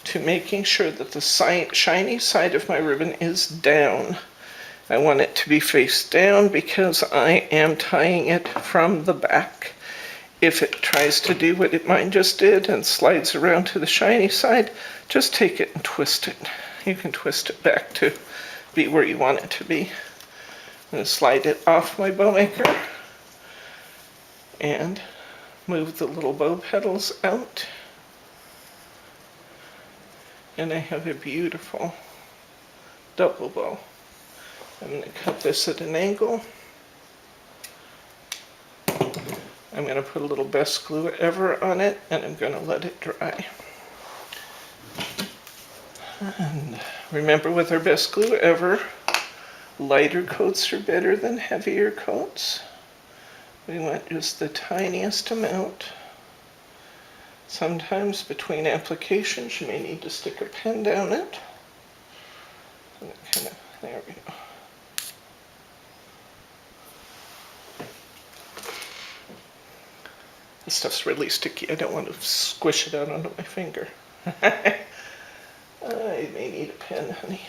[SPEAKER 1] to making sure that the shiny side of my ribbon is down. I want it to be face down because I am tying it from the back. If it tries to do what mine just did and slides around to the shiny side, just take it and twist it. You can twist it back to be where you want it to be. I'm going to slide it off my bow maker and move the little bow petals out. And I have a beautiful double bow. I'm going to cut this at an angle. I'm going to put a little best glue ever on it, and I'm going to let it dry. And remember, with our best glue ever, lighter coats are better than heavier coats. We want just the tiniest amount. Sometimes between applications you may need to stick a pen down it. There we go. This stuff's really sticky. I don't want to squish it out onto my finger. I may need a pen, honey.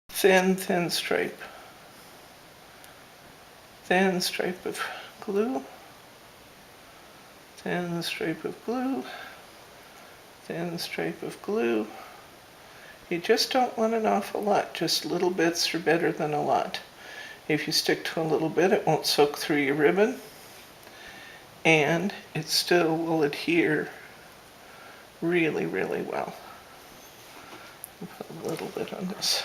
[SPEAKER 1] Thin stripe. Thin stripe of glue. Thin stripe of glue. Thin stripe of glue. You just don't want an awful lot. Just little bits are better than a lot. If you stick to a little bit, it won't soak through your ribbon, and it still will adhere really, really well. I'll put a little bit on this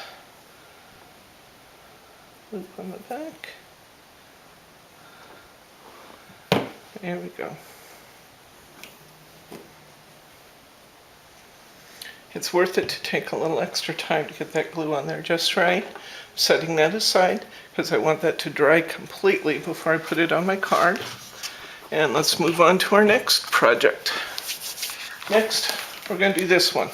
[SPEAKER 1] loop on the back. There we go. It's worth it to take a little extra time to get that glue on there just right. Setting that aside because I want that to dry completely before I put it on my card. And let's move on to our next project. Next, we're going to do this one.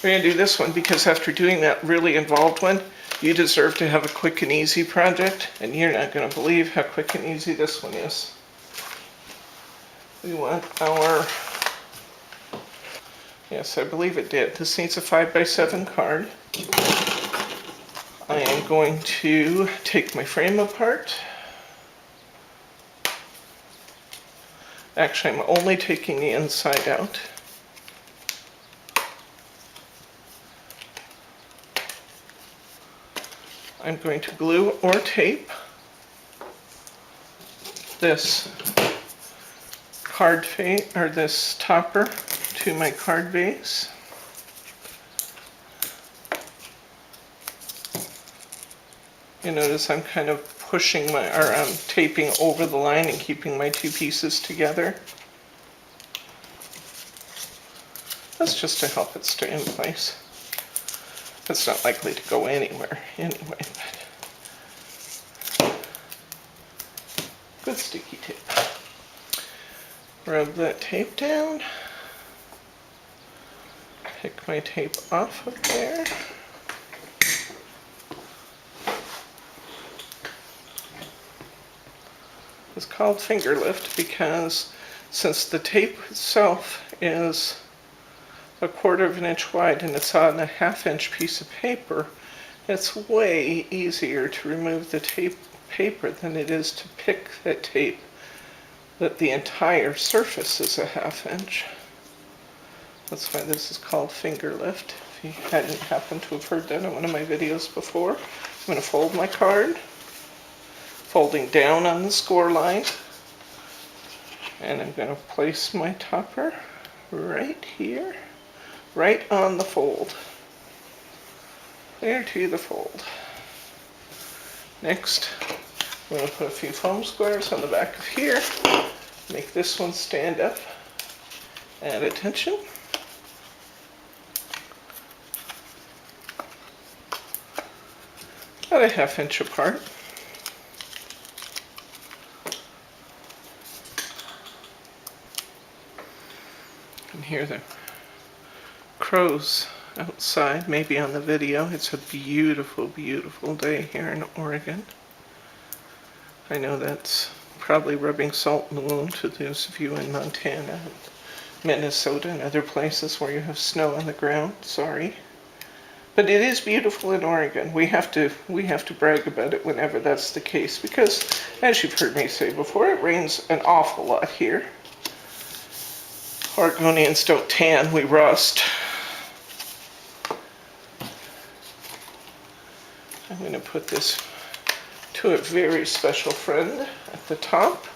[SPEAKER 1] We're going to do this one because after doing that really involved one, you deserve to have a quick and easy project, and you're not going to believe how quick and easy this one is. We want our, yes, I believe it did. This needs a 5x7 card. I am going to take my frame apart. Actually, I'm only taking the inside out. I'm going to glue or tape this card face or this topper to my card base. You notice I'm kind of pushing my, or I'm taping over the line and keeping my two pieces together. That's just to help it stay in place. It's not likely to go anywhere anyway, but good sticky tape. Rub that tape down. Pick my tape off of there. It's called finger lift because since the tape itself is 1/4 of an inch wide and it's on a 1/2 inch piece of paper, it's way easier to remove the paper than it is to pick that tape that the entire surface is a 1/2 inch. That's why this is called finger lift. If you hadn't happened to have heard that in one of my videos before, I'm going to fold my card, folding down on the score line, and I'm going to place my topper right here, right on the fold, there to the fold. Next, I'm going to put a few foam squares on the back of here, make this one stand up, add attention. About a 1/2 inch apart. And here the crows outside, maybe on the video. It's a beautiful, beautiful day here in Oregon. I know that's probably rubbing salt in the wound to those of you in Montana, and Minnesota, and other places where you have snow on the ground. Sorry. But it is beautiful in Oregon. We have to brag about it whenever that's the case because, as you've heard me say before, it rains an awful lot here. Oregonians don't tan, we rust. I'm going to put this to a very special friend at the top.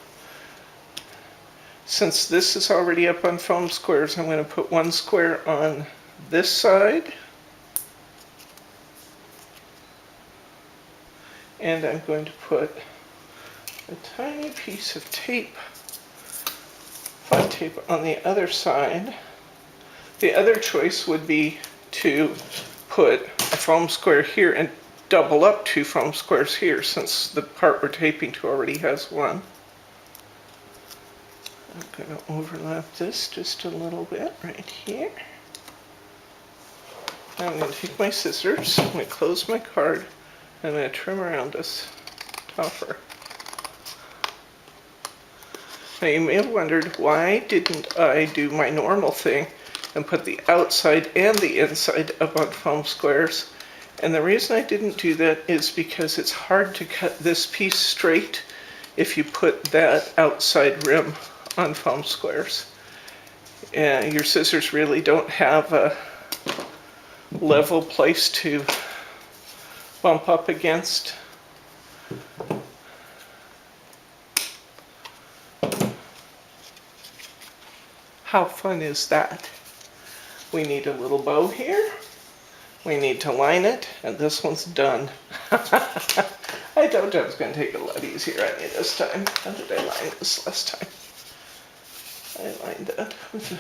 [SPEAKER 1] Since this is already up on foam squares, I'm going to put one square on this side. And I'm going to put a tiny piece of tape, flat tape, on the other side. The other choice would be to put a foam square here and double up 2 foam squares here, since the part we're taping to already has one. I'm going to overlap this just a little bit right here. I'm going to take my scissors, I'm going to close my card, I'm going to trim around this topper. Now you may have wondered, why didn't I do my normal thing and put the outside and the inside up on foam squares? And the reason I didn't do that is because it's hard to cut this piece straight if you put that outside rim on foam squares. And your scissors really don't have a level place to bump up against. How fun is that? We need a little bow here. We need to line it, and this one's done. I told you I was going to take it a lot easier on you this time. How did I line this last time? I lined that with a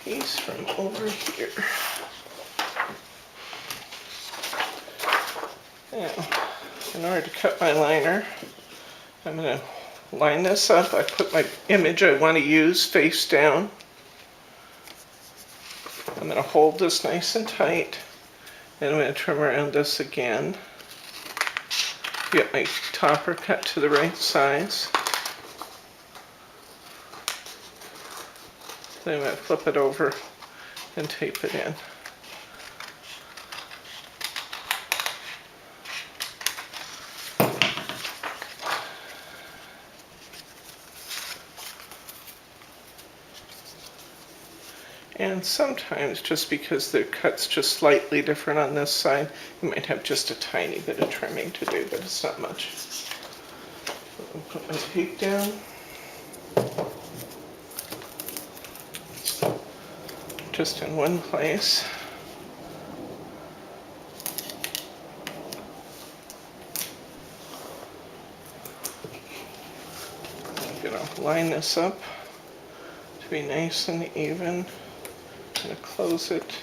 [SPEAKER 1] piece from over here. Now, in order to cut my liner, I'm going to line this up. I put my image I want to use face down. I'm going to hold this nice and tight, and I'm going to trim around this again. Get my topper cut to the right size. Then I'm going to flip it over and tape it in. And sometimes, just because the cut's just slightly different on this side, you might have just a tiny bit of trimming to do, but it's not much. I'll put my tape down. Just in one place. I'm gonna line this up to be nice and even. I'm gonna close it.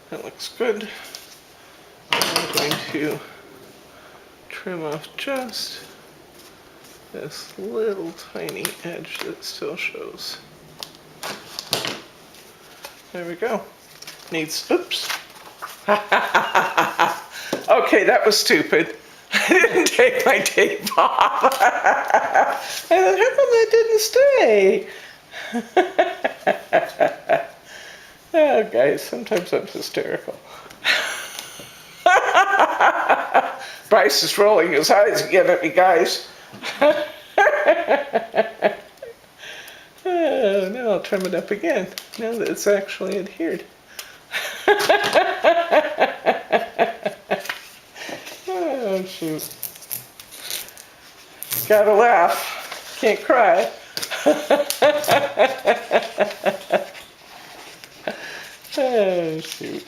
[SPEAKER 1] That looks good. I'm going to trim off just this little tiny edge that still shows. There we go. Needs, oops. Okay, that was stupid. I didn't take my tape off. I thought, how come that didn't stay? Oh, guys, sometimes I'm hysterical. Bryce is rolling his eyes again at me, guys. Oh, now I'll trim it up again, now that it's actually adhered. Oh, shoot. Gotta laugh. Can't cry. Oh, shoot.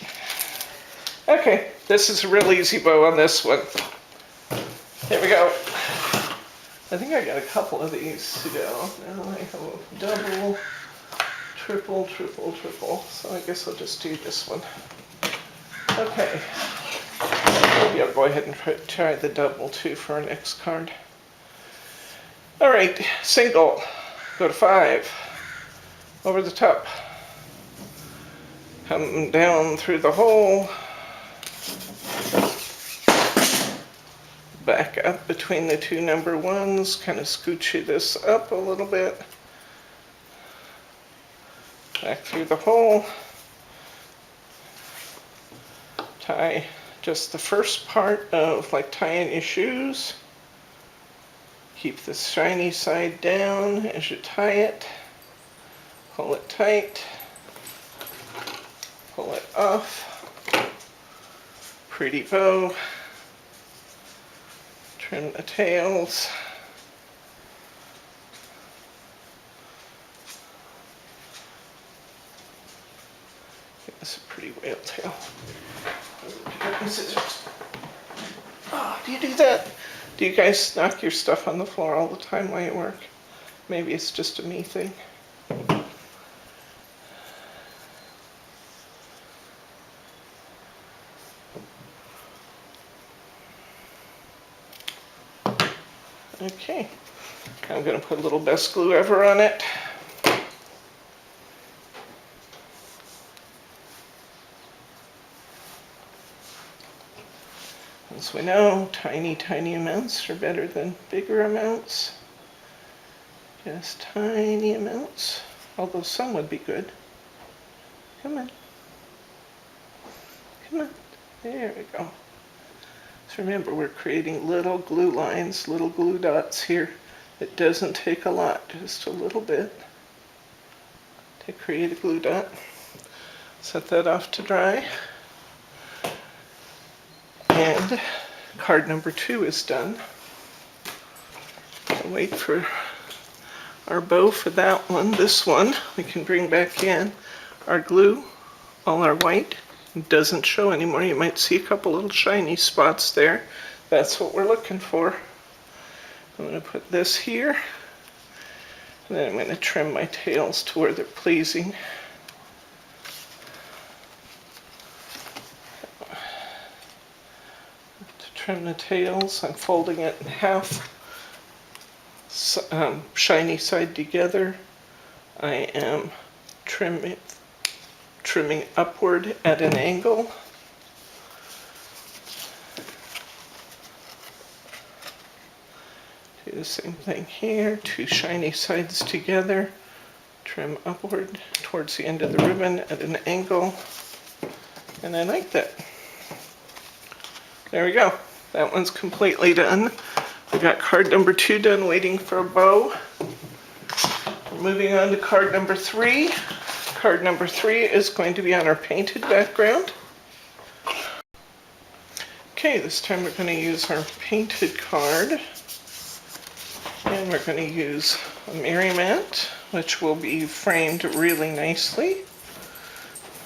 [SPEAKER 1] Okay, this is a real easy bow on this one. Here we go. I think I got a couple of these to go. Now I have a double, triple, triple, triple. So I guess I'll just do this one. Okay. Maybe I'll go ahead and try the double too for our next card. All right, single. Go to 5. Over the top. Come down through the hole. Back up between the two number 1s, kind of scooch this up a little bit. Back through the hole. Tie just the first part of like tying your shoes. Keep the shiny side down as you tie it. Pull it tight. Pull it off. Pretty bow. Trim the tails. Give this a pretty whale tail. Pick up my scissors. Oh, do you do that? Do you guys knock your stuff on the floor all the time while you work? Maybe it's just a me thing. Okay, I'm going to put a little best glue ever on it. As we know, tiny, tiny amounts are better than bigger amounts. Just tiny amounts, although some would be good. Come on. Come on. There we go. So remember, we're creating little glue lines, little glue dots here. It doesn't take a lot, just a little bit to create a glue dot. Set that off to dry. And card number 2 is done. I'll wait for our bow for that one. This one we can bring back in. Our glue, all our white. It doesn't show anymore. You might see a couple little shiny spots there. That's what we're looking for. I'm going to put this here. And then I'm going to trim my tails to where they're pleasing. To trim the tails, I'm folding it in half. Shiny side together. I am trimming upward at an angle. Do the same thing here, 2 shiny sides together, trim upward towards the end of the ribbon at an angle, and I like that. There we go. That one's completely done. We got card number 2 done, waiting for a bow. I'm moving on to card number 3. Card number 3 is going to be on our painted background. Okay, this time we're going to use our painted card. And we're going to use a merriment, which will be framed really nicely.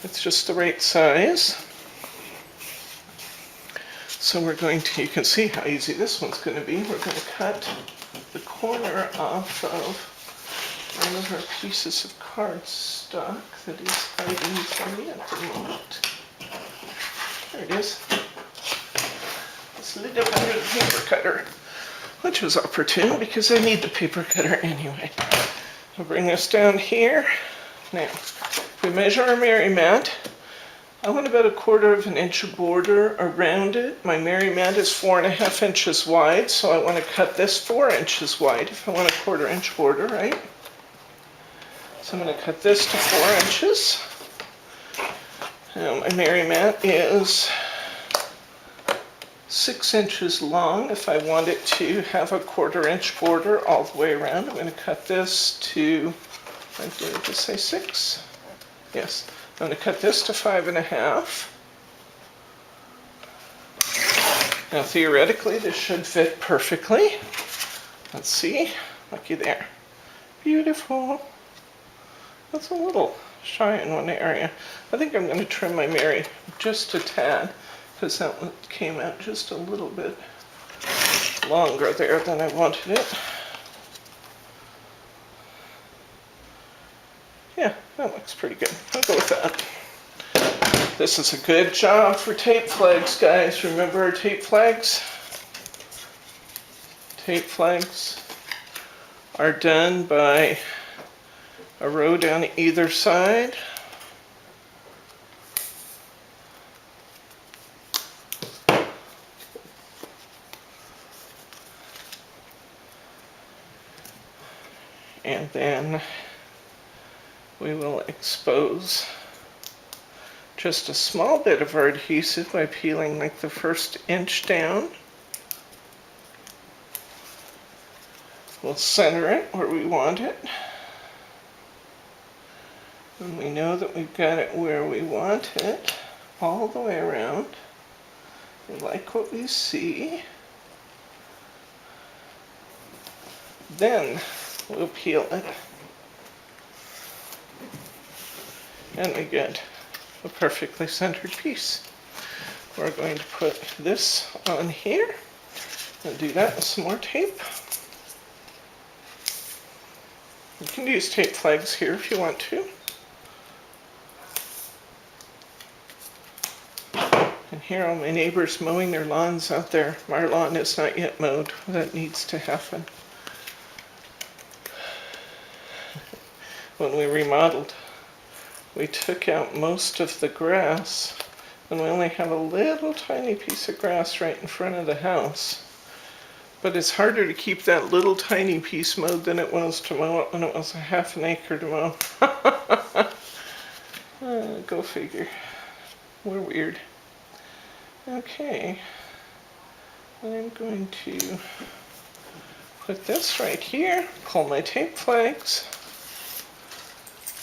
[SPEAKER 1] It's just the right size. So we're going to, you can see how easy this one's going to be. We're going to cut the corner off of one of our pieces of cardstock that is hiding from me at the moment. There it is. It's lit up under the paper cutter, which was opportune because I need the paper cutter anyway. I'll bring this down here. Now, if we measure our merriment, I want about 1/4 inch border around it. My merriment is 4.5 inches wide, so I want to cut this 4 inches wide if I want a 1/4 inch border, right? So I'm going to cut this to 4 inches. Now my merriment is 6 inches long. If I want it to have a 1/4 inch border all the way around, I'm going to cut this to, I'm going to say 6. Yes, I'm going to cut this to 5.5. Now theoretically this should fit perfectly. Let's see, looky there. Beautiful. That's a little shy in one area. I think I'm going to trim my Mary just a tad, because that one came out just a little bit longer there than I wanted it. Yeah, that looks pretty good. I'll go with that. This is a good job for tape flags, guys. Remember our tape flags? Tape flags are done by a row down either side. And then we will expose just a small bit of our adhesive by peeling like the first inch down. We'll center it where we want it. And we know that we've got it where we want it, all the way around. We like what we see. Then we'll peel it. And we get a perfectly centered piece. We're going to put this on here and do that with some more tape. You can use tape flags here if you want to. And here are my neighbors mowing their lawns out there. Our lawn is not yet mowed. That needs to happen. When we remodeled, we took out most of the grass, and we only have a little tiny piece of grass right in front of the house. But it's harder to keep that little tiny piece mowed than it was to mow it when it was a ½ acre to mow. Go figure. We're weird. Okay, I'm going to put this right here, pull my tape flags.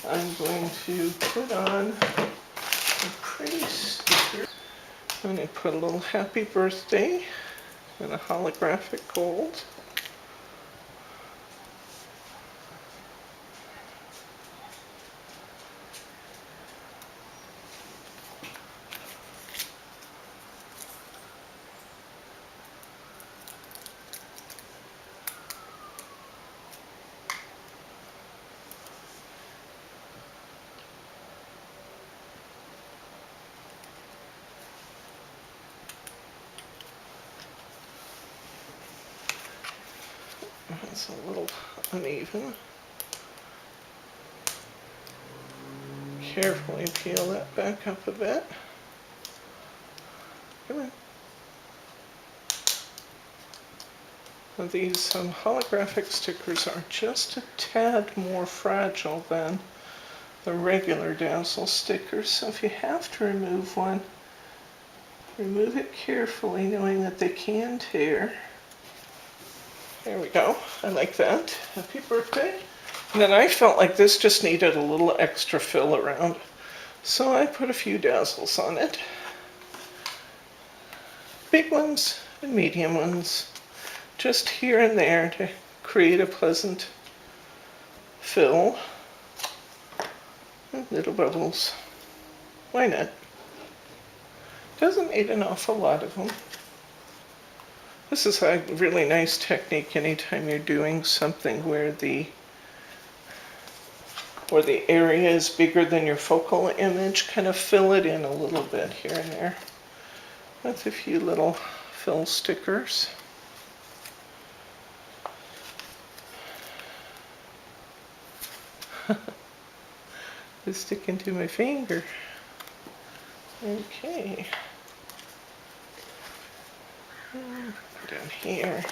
[SPEAKER 1] I'm going to put on a pretty sticker. I'm going to put a little happy birthday and a holographic gold. It's a little uneven. Carefully peel that back up a bit. Come on. Now these holographic stickers are just a tad more fragile than the regular Dazzle stickers, so if you have to remove one, remove it carefully, knowing that they can tear. There we go. I like that. Happy birthday. And then I felt like this just needed a little extra fill around, so I put a few dazzles on it. Big ones and medium ones, just here and there to create a pleasant fill. And little bubbles. Why not? Doesn't need an awful lot of them. This is a really nice technique anytime you're doing something where the area is bigger than your focal image. Kind of fill it in a little bit here and there with a few little fill stickers. It's sticking to my finger. Okay. Down here.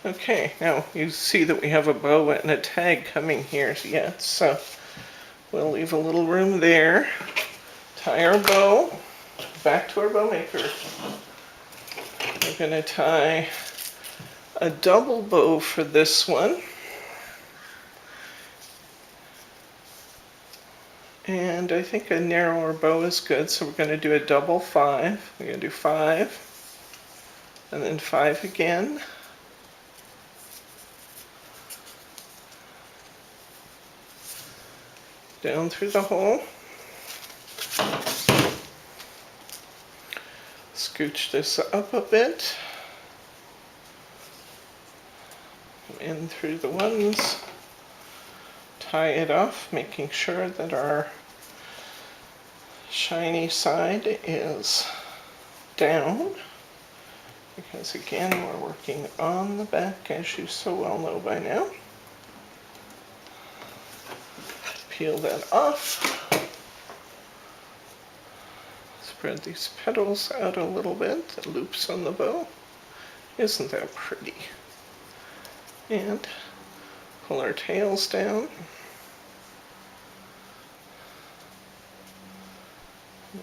[SPEAKER 1] Okay, now you see that we have a bow and a tag coming here yet, so we'll leave a little room there. Tie our bow. Back to our bow maker. We're going to tie a double bow for this one. And I think a narrower bow is good, so we're going to do a double 5. We're going to do 5, and then 5 again. Down through the hole. Scooch this up a bit. In through the ones. Tie it off, making sure that our shiny side is down, because again we're working on the back, as you so well know by now. Peel that off. Spread these petals out a little bit, the loops on the bow. Isn't that pretty? And pull our tails down.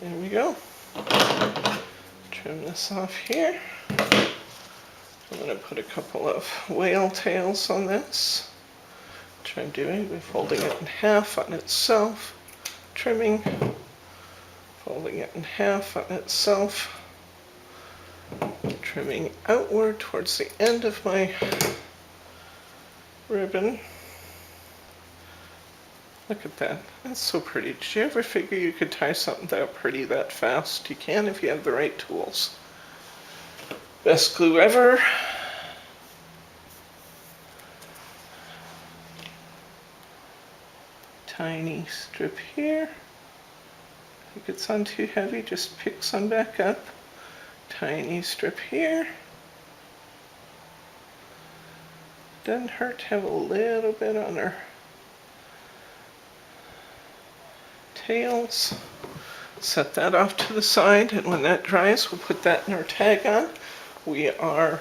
[SPEAKER 1] There we go. Trim this off here. I'm going to put a couple of whale tails on this. Which I'm doing by folding it in half on itself, trimming, folding it in half on itself, trimming outward towards the end of my ribbon. Look at that. That's so pretty. Did you ever figure you could tie something that pretty that fast? You can if you have the right tools. Best glue ever. Tiny strip here. If it's on too heavy, just pick some back up. Tiny strip here. Doesn't hurt to have a little bit on our tails. Set that off to the side, and when that dries, we'll put that in our tag on. We are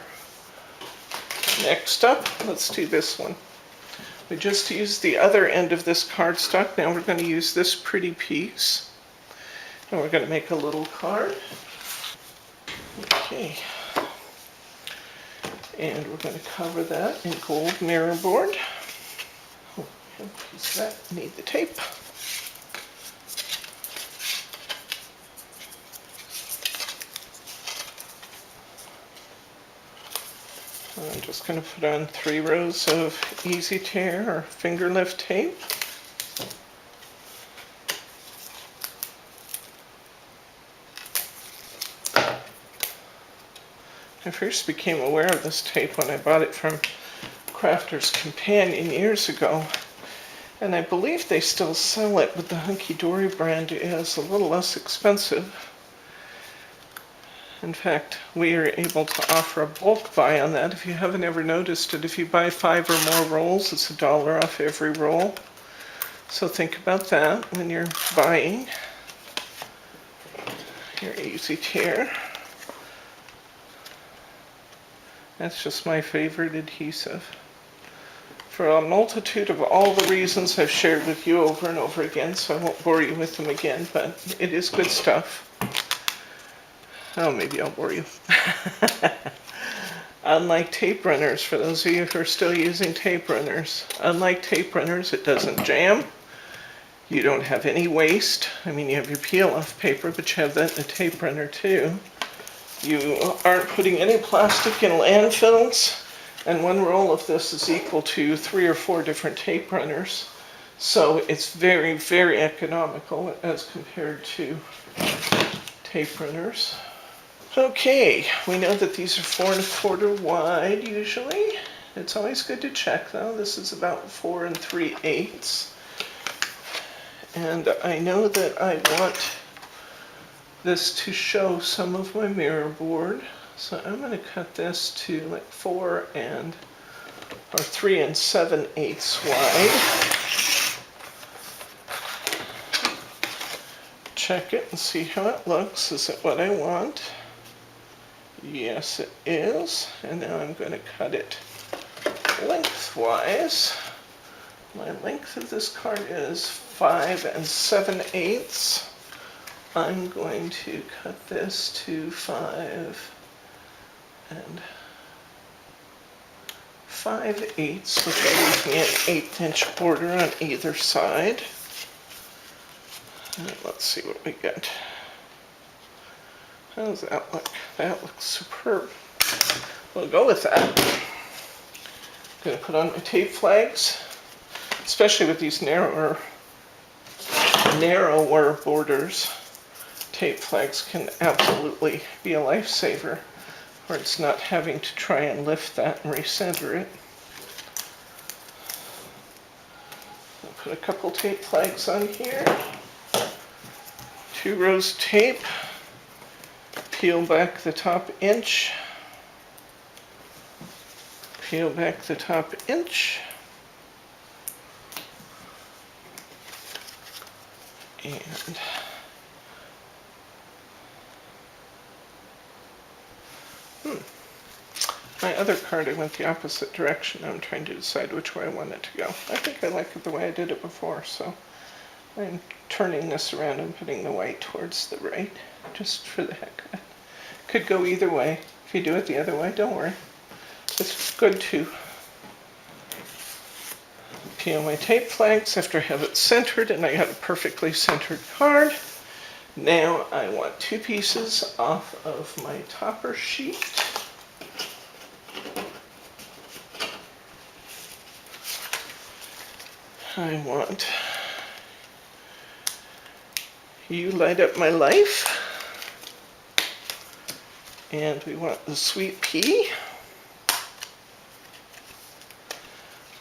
[SPEAKER 1] next up. Let's do this one. We just used the other end of this cardstock. Now we're going to use this pretty piece, and we're going to make a little card. Okay. And we're going to cover that in gold mirror board. Oh, and a piece of that. Need the tape. I'm just going to put on 3 rows of easy tear or finger lift tape. I first became aware of this tape when I bought it from Crafter's Companion years ago, and I believe they still sell it, but the Hunkydory brand is a little less expensive. In fact, we are able to offer a bulk buy on that. If you haven't ever noticed it, if you buy 5 or more rolls, it's $1 off every roll. So think about that when you're buying your easy tear. That's just my favorite adhesive. For a multitude of all the reasons I've shared with you over and over again, so I won't bore you with them again, but it is good stuff. Oh, maybe I'll bore you. Unlike tape runners, for those of you who are still using tape runners, unlike tape runners, it doesn't jam. You don't have any waste. I mean, you have your peel-off paper, but you have that in a tape runner too. You aren't putting any plastic in landfills, and one roll of this is equal to 3 or 4 different tape runners. So it's very, very economical as compared to tape runners. Okay, we know that these are 4 1/4 wide usually. It's always good to check though. This is about 4 3/8. And I know that I want this to show some of my mirror board. So I'm going to cut this to like 3 7/8 wide. Check it and see how it looks. Is it what I want? Yes, it is. And now I'm going to cut it lengthwise. My length of this card is 5 7/8. I'm going to cut this to 5 5/8, which will leave me an 1/8" border on either side. And let's see what we get. How does that look? That looks superb. We'll go with that. I'm going to put on my tape flags, especially with these narrower borders. Tape flags can absolutely be a lifesaver, where it's not having to try and lift that and recenter it. I'll put a couple tape flags on here. 2 rows of tape. Peel back the top inch. Peel back the top inch. And my other card, I went the opposite direction. I'm trying to decide which way I want it to go. I think I like it the way I did it before, so I'm turning this around and putting the white towards the right, just for the heck of it. Could go either way. If you do it the other way, don't worry. It's good to peel my tape flags after I have it centered, and I got a perfectly centered card. Now I want 2 pieces off of my topper sheet. I want You Light Up My Life. And we want the sweet pea.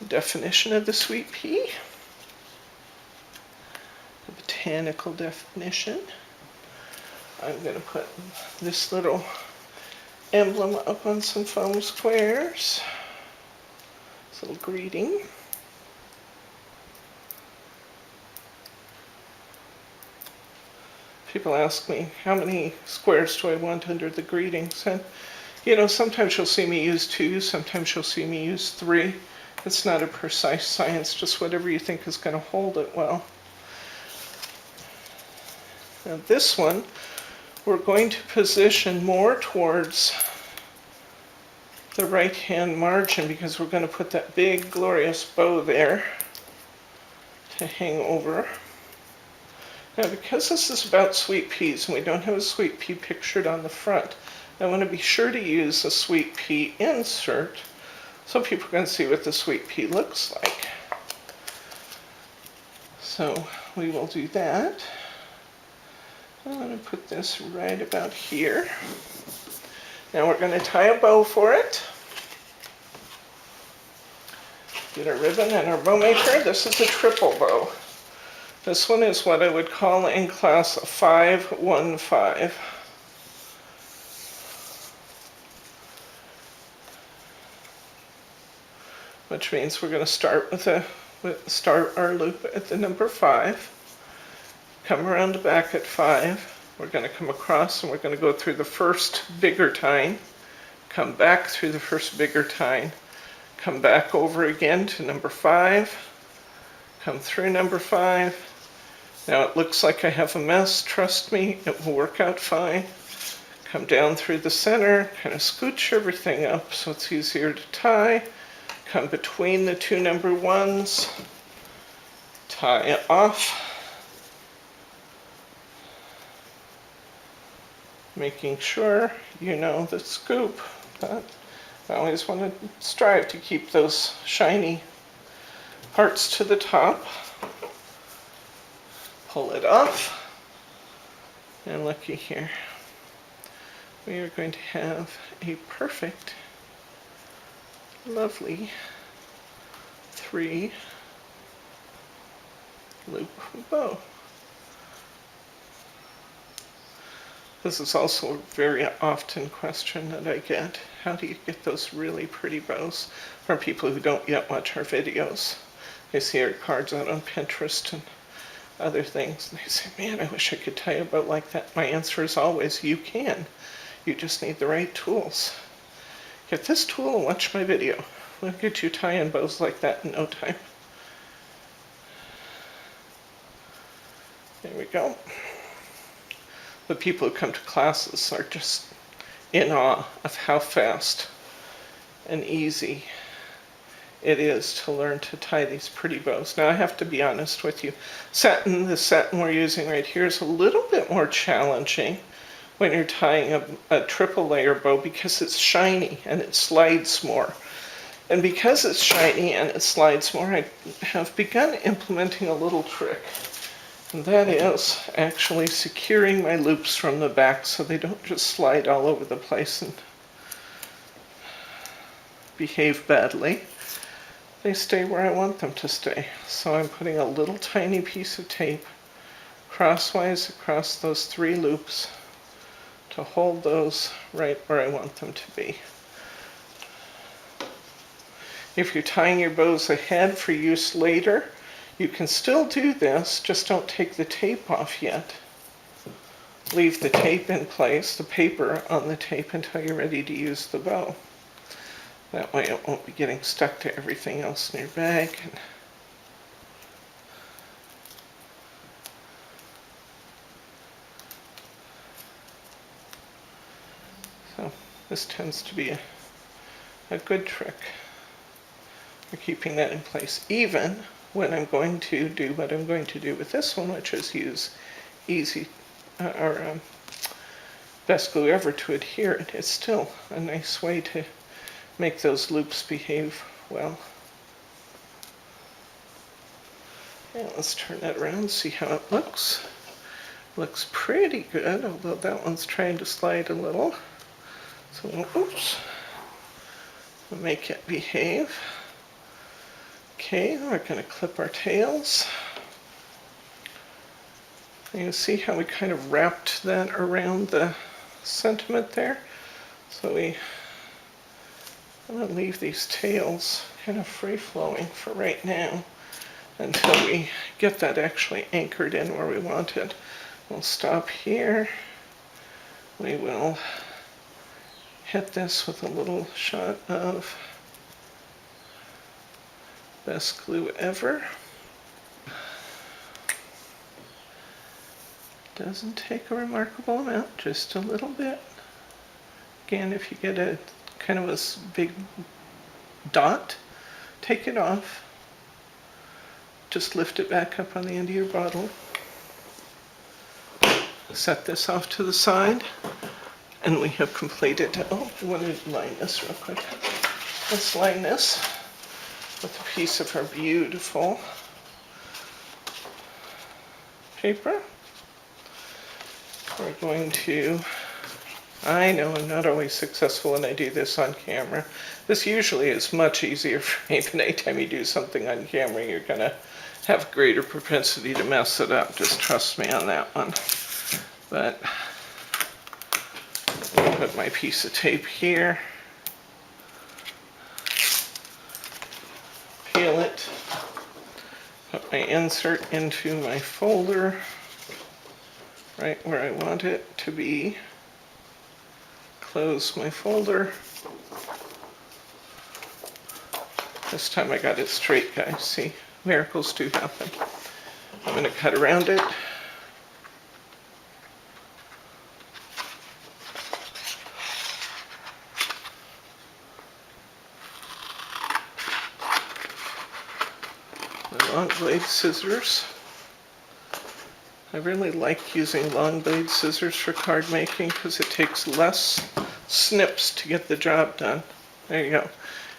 [SPEAKER 1] Definition of the sweet pea. The botanical definition. I'm going to put this little emblem up on some foam squares. This little greeting. People ask me, how many squares do I want under the greetings? And, you know, sometimes you'll see me use 2, sometimes you'll see me use 3. It's not a precise science, just whatever you think is going to hold it well. Now this one, we're going to position more towards the right-hand margin because we're going to put that big, glorious bow there to hang over. Now, because this is about sweet peas and we don't have a sweet pea pictured on the front, I want to be sure to use a sweet pea insert so people can see what the sweet pea looks like. So we will do that. I'm going to put this right about here. Now we're going to tie a bow for it. Get our ribbon and our bow maker. This is a triple bow. This one is what I would call in class a 5-1-5. Which means we're going to start our loop at the number 5, come around the back at 5. We're going to come across and we're going to go through the first bigger tine, come back through the first bigger tine, come back over again to number 5, come through number 5. Now it looks like I have a mess. Trust me, it will work out fine. Come down through the center, kind of scooch everything up so it's easier to tie. Come between the two number ones, tie it off, making sure you know the scoop. But I always want to strive to keep those shiny parts to the top. Pull it off, and looky here. We are going to have a perfect, lovely 3-loop bow. This is also a very often question that I get. How do you get those really pretty bows from people who don't yet watch our videos? They see our cards out on Pinterest and other things, and they say, man, I wish I could tie a bow like that. My answer is always, you can. You just need the right tools. Get this tool and watch my video. We'll get you tying bows like that in no time. There we go. The people who come to classes are just in awe of how fast and easy it is to learn to tie these pretty bows. Now I have to be honest with you. The satin we're using right here is a little bit more challenging when you're tying a triple layer bow because it's shiny and it slides more. And because it's shiny and it slides more, I have begun implementing a little trick. And that is actually securing my loops from the back so they don't just slide all over the place and behave badly. They stay where I want them to stay. So I'm putting a little tiny piece of tape crosswise across those 3 loops to hold those right where I want them to be. If you're tying your bows ahead for use later, you can still do this, just don't take the tape off yet. Leave the tape in place, the paper on the tape, until you're ready to use the bow. That way it won't be getting stuck to everything else in your bag. So this tends to be a good trick for keeping that in place, even when I'm going to do what I'm going to do with this one, which is use best glue ever to adhere it. It's still a nice way to make those loops behave well. Yeah, let's turn that around, see how it looks. Looks pretty good, although that one's trying to slide a little. So, oops, we'll make it behave. Okay, we're going to clip our tails. And you see how we kind of wrapped that around the sentiment there? So I'm going to leave these tails kind of free-flowing for right now until we get that actually anchored in where we want it. We'll stop here. We will hit this with a little shot of best glue ever. Doesn't take a remarkable amount, just a little bit. Again, if you get a kind of a big dot, take it off. Just lift it back up on the end of your bottle. Set this off to the side, and we have completed. Oh, I want to line this real quick. Let's line this with a piece of our beautiful paper. We're going to, I know I'm not always successful when I do this on camera. This usually is much easier for me, but anytime you do something on camera, you're going to have greater propensity to mess it up. Just trust me on that one. But I'll put my piece of tape here. Peel it. Put my insert into my folder right where I want it to be. Close my folder. This time I got it straight, guys. See, miracles do happen. I'm going to cut around it. my long blade scissors. I really like using long blade scissors for card making because it takes less snips to get the job done. There you go.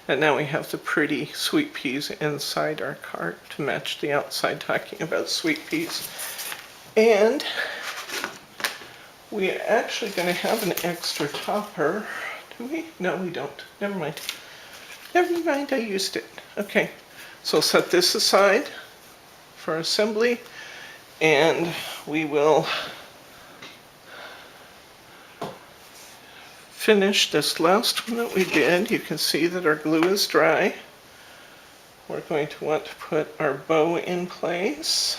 [SPEAKER 1] And now we have the pretty sweet peas inside our card to match the outside, talking about sweet peas. And we're actually going to have an extra topper. Do we? No, we don't. Never mind. Never mind, I used it. Okay, so set this aside for assembly, and we will finish this last one that we did. You can see that our glue is dry. We're going to want to put our bow in place.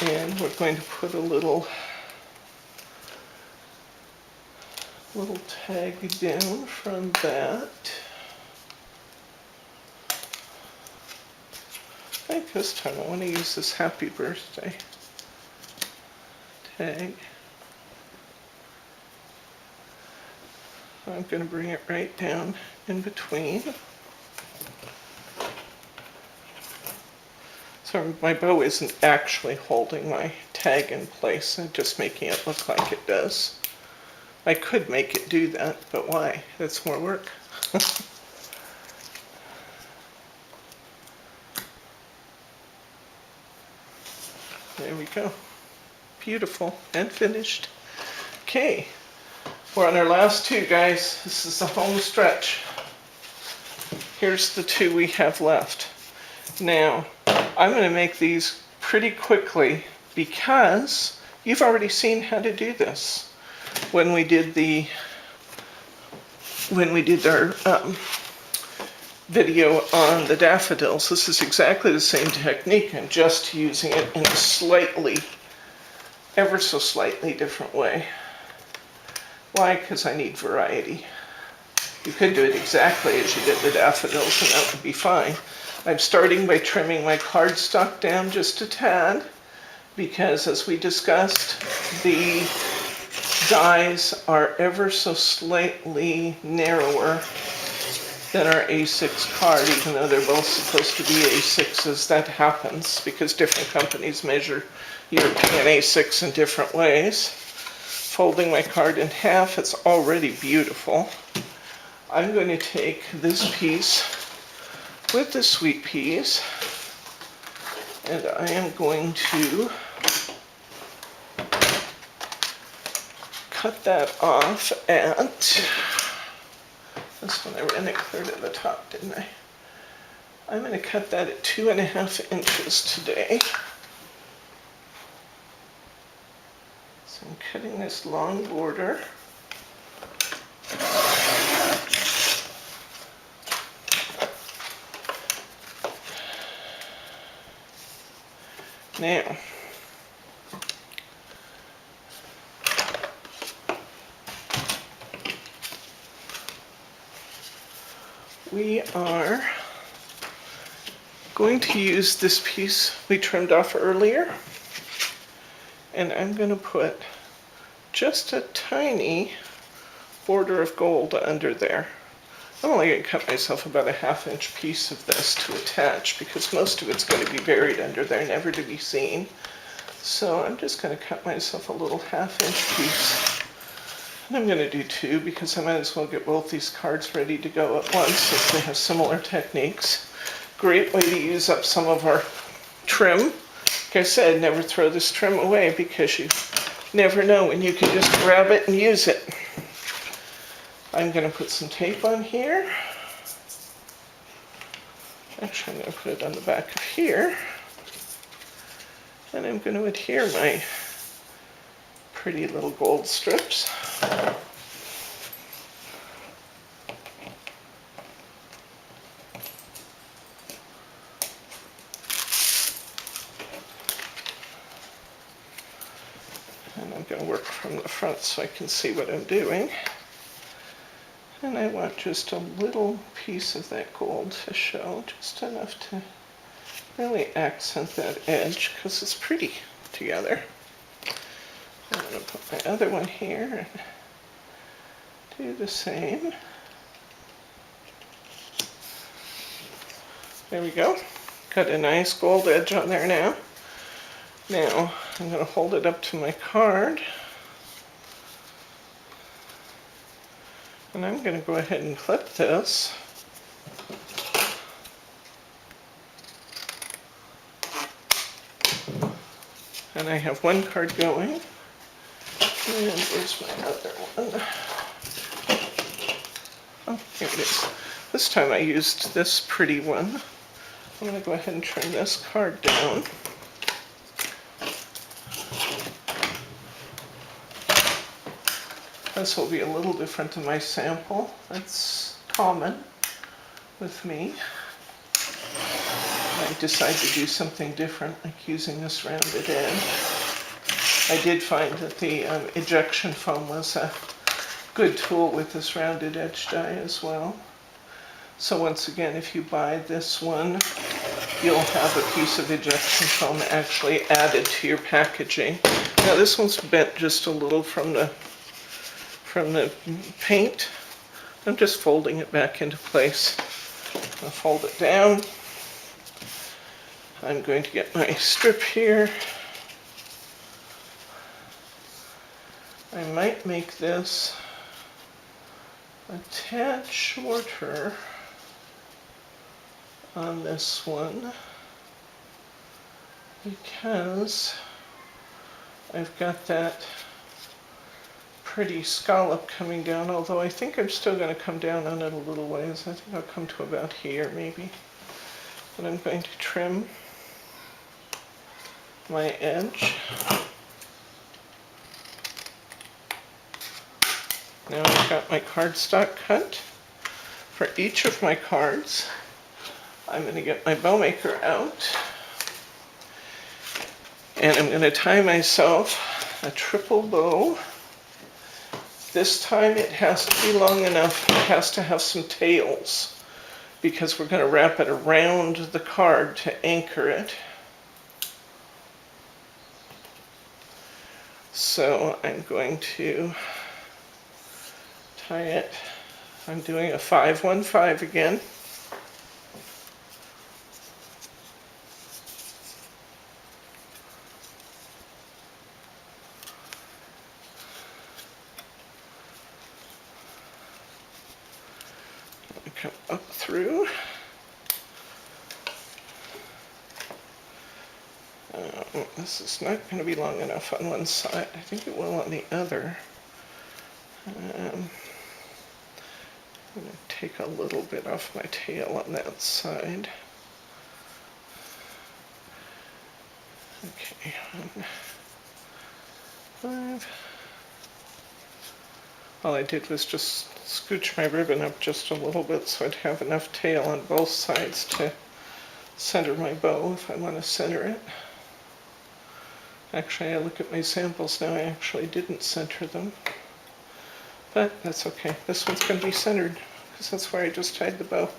[SPEAKER 1] And we're going to put a little tag down from that. I think this time I want to use this happy birthday tag. I'm going to bring it right down in between. So my bow isn't actually holding my tag in place, I'm just making it look like it does. I could make it do that, but why? That's more work. There we go. Beautiful and finished. Okay, we're on our last two, guys. This is the home stretch. Here's the two we have left. Now, I'm going to make these pretty quickly because you've already seen how to do this when we did our video on the daffodils. This is exactly the same technique. I'm just using it in a slightly, ever so slightly different way. Why? Because I need variety. You could do it exactly as you did the daffodils and that would be fine. I'm starting by trimming my cardstock down just a tad because, as we discussed, the dies are ever so slightly narrower than our A6 card, even though they're both supposed to be A6s. That happens because different companies measure European A6 in different ways. Folding my card in half, it's already beautiful. I'm going to take this piece with the sweet peas, and I am going to cut that off at, this one I ran it clear to the top, didn't I? I'm going to cut that at 2.5 inches today. So I'm cutting this long border. Now, we are going to use this piece we trimmed off earlier, and I'm going to put just a tiny border of gold under there. I'm only going to cut myself about a 1/2 inch piece of this to attach because most of it's going to be buried under there, never to be seen. So I'm just going to cut myself a little 1/2 inch piece. And I'm going to do 2 because I might as well get both these cards ready to go at once since they have similar techniques. Great way to use up some of our trim. Like I said, never throw this trim away because you never know when you can just grab it and use it. I'm going to put some tape on here. Actually, I'm going to put it on the back of here. And I'm going to adhere my pretty little gold strips. And I'm going to work from the front so I can see what I'm doing. And I want just a little piece of that gold to show, just enough to really accent that edge because it's pretty together. I'm going to put my other one here and do the same. There we go. Got a nice gold edge on there now. Now, I'm going to hold it up to my card. And I'm going to go ahead and clip this. And I have one card going. And where's my other one? Oh, here it is. This time I used this pretty one. I'm going to go ahead and trim this card down. This will be a little different than my sample. That's common with me. I decide to do something different, like using this rounded edge. I did find that the ejection foam was a good tool with this rounded edge die as well. So once again, if you buy this one, you'll have a piece of ejection foam actually added to your packaging. Now this one's bent just a little from the paint. I'm just folding it back into place. I'll fold it down. I'm going to get my strip here. I might make this a tad shorter on this one because I've got that pretty scallop coming down, although I think I'm still going to come down on it a little ways. I think I'll come to about here maybe. And I'm going to trim my edge. Now I've got my cardstock cut for each of my cards. I'm going to get my bow maker out. And I'm going to tie myself a triple bow. This time it has to be long enough, it has to have some tails because we're going to wrap it around the card to anchor it. So I'm going to tie it, I'm doing a 5-1-5 again. Come up through. This is not going to be long enough on one side. I think it will on the other. I'm going to take a little bit off my tail on that side. Okay, 1, 5. All I did was just scooch my ribbon up just a little bit so I'd have enough tail on both sides to center my bow if I want to center it. Actually, I look at my samples now, I actually didn't center them. But that's okay. This one's going to be centered because that's where I just tied the bow.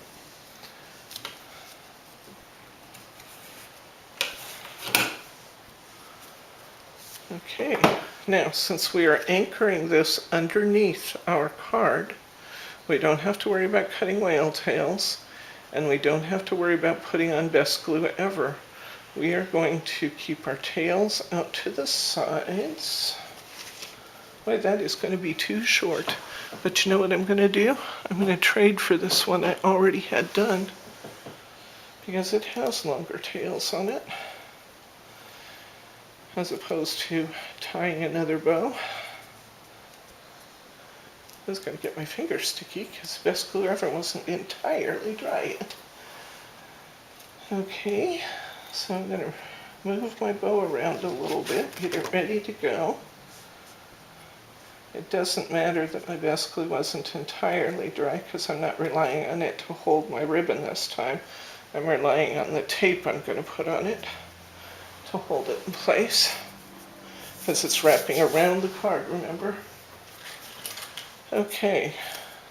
[SPEAKER 1] Okay, now since we are anchoring this underneath our card, we don't have to worry about cutting whale tails, and we don't have to worry about putting on best glue ever. We are going to keep our tails out to the sides. Boy, that is going to be too short. But you know what I'm going to do? I'm going to trade for this one I already had done because it has longer tails on it, as opposed to tying another bow. I was going to get my fingers sticky because best glue ever wasn't entirely dry yet. Okay, so I'm going to move my bow around a little bit, get it ready to go. It doesn't matter that my best glue wasn't entirely dry because I'm not relying on it to hold my ribbon this time. I'm relying on the tape I'm going to put on it to hold it in place because it's wrapping around the card, remember? Okay,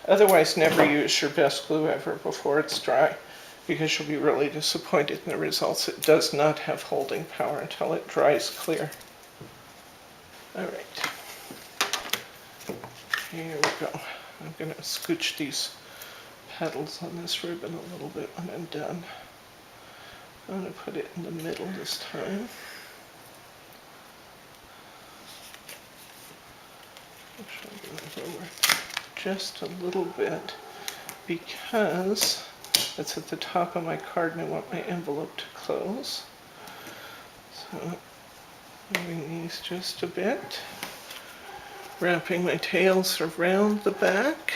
[SPEAKER 1] otherwise never use your best glue ever before it's dry because you'll be really disappointed in the results. It does not have holding power until it dries clear. All right, here we go. I'm going to scooch these petals on this ribbon a little bit when I'm done. I'm going to put it in the middle this time. Actually, I'm going to go over just a little bit because it's at the top of my card and I want my envelope to close. So, moving these just a bit. Wrapping my tails around the back.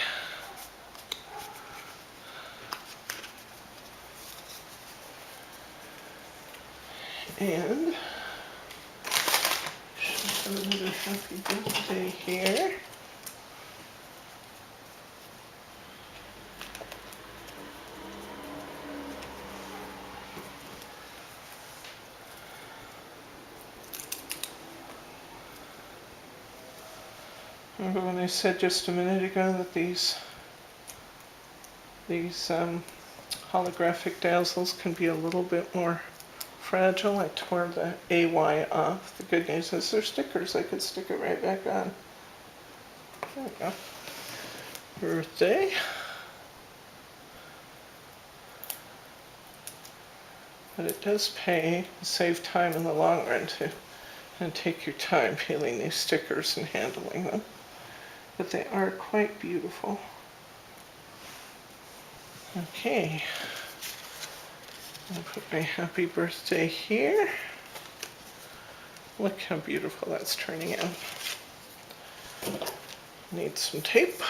[SPEAKER 1] And should have another happy birthday here. Remember when I said just a minute ago that these holographic dazzles can be a little bit more fragile? I tore the AY off. The good news is they're stickers. I could stick it right back on. There we go. Birthday. But it does pay to save time in the long run to and take your time peeling these stickers and handling them. But they are quite beautiful. Okay. I'll put my happy birthday here. Look how beautiful that's turning out. Need some tape.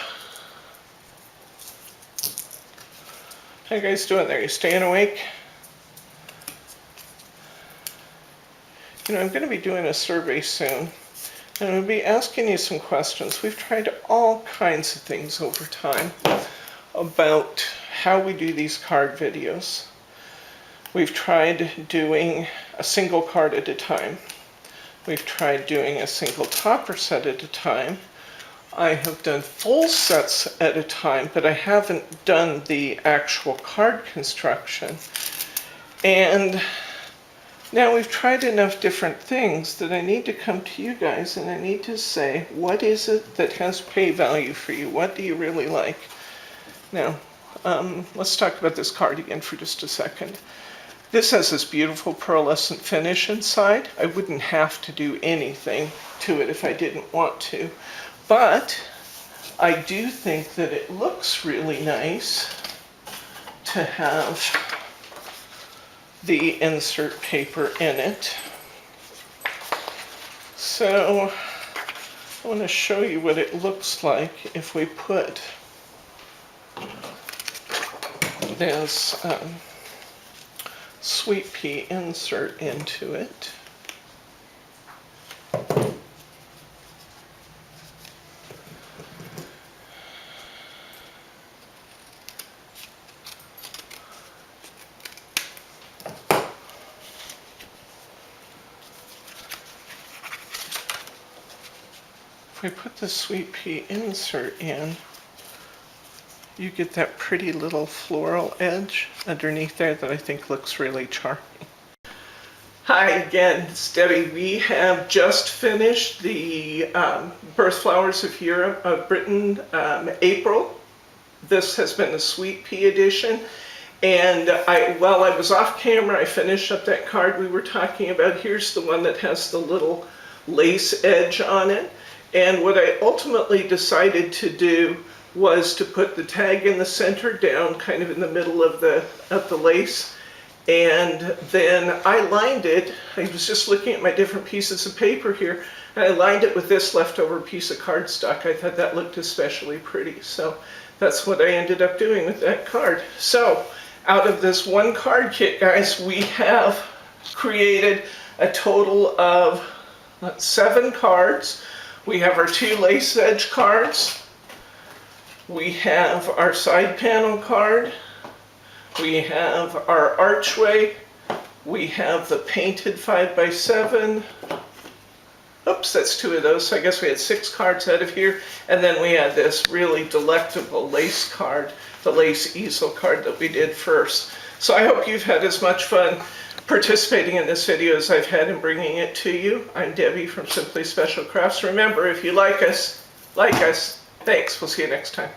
[SPEAKER 1] How you guys doing there? You staying awake? You know, I'm going to be doing a survey soon. And I'm going to be asking you some questions. We've tried all kinds of things over time about how we do these card videos. We've tried doing a single card at a time. We've tried doing a single topper set at a time. I have done full sets at a time, but I haven't done the actual card construction. And now we've tried enough different things that I need to come to you guys and I need to say, what is it that has pay value for you? What do you really like? Now, let's talk about this card again for just a second. This has this beautiful pearlescent finish inside. I wouldn't have to do anything to it if I didn't want to. But I do think that it looks really nice to have the insert paper in it. So I want to show you what it looks like if we put this sweet pea insert into it. If we put the sweet pea insert in, you get that pretty little floral edge underneath there that I think looks really charming. Hi again, it's Debbie. We have just finished the Birth Flowers of Europe of Britain April. This has been the sweet pea edition. And while I was off camera, I finished up that card we were talking about. Here's the one that has the little lace edge on it. And what I ultimately decided to do was to put the tag in the center down, kind of in the middle of the lace. And then I lined it. I was just looking at my different pieces of paper here, and I lined it with this leftover piece of cardstock. I thought that looked especially pretty. So that's what I ended up doing with that card. So out of this one card kit, guys, we have created a total of 7 cards. We have our 2 lace edge cards. We have our side panel card. We have our archway. We have the painted 5x7. Oops, that's 2 of those. So I guess we had 6 cards out of here. And then we had this really delectable lace card, the lace easel card that we did first. So I hope you've had as much fun participating in this video as I've had in bringing it to you. I'm Debbie from Simply Special Crafts. Remember, if you like us, thanks. We'll see you next time.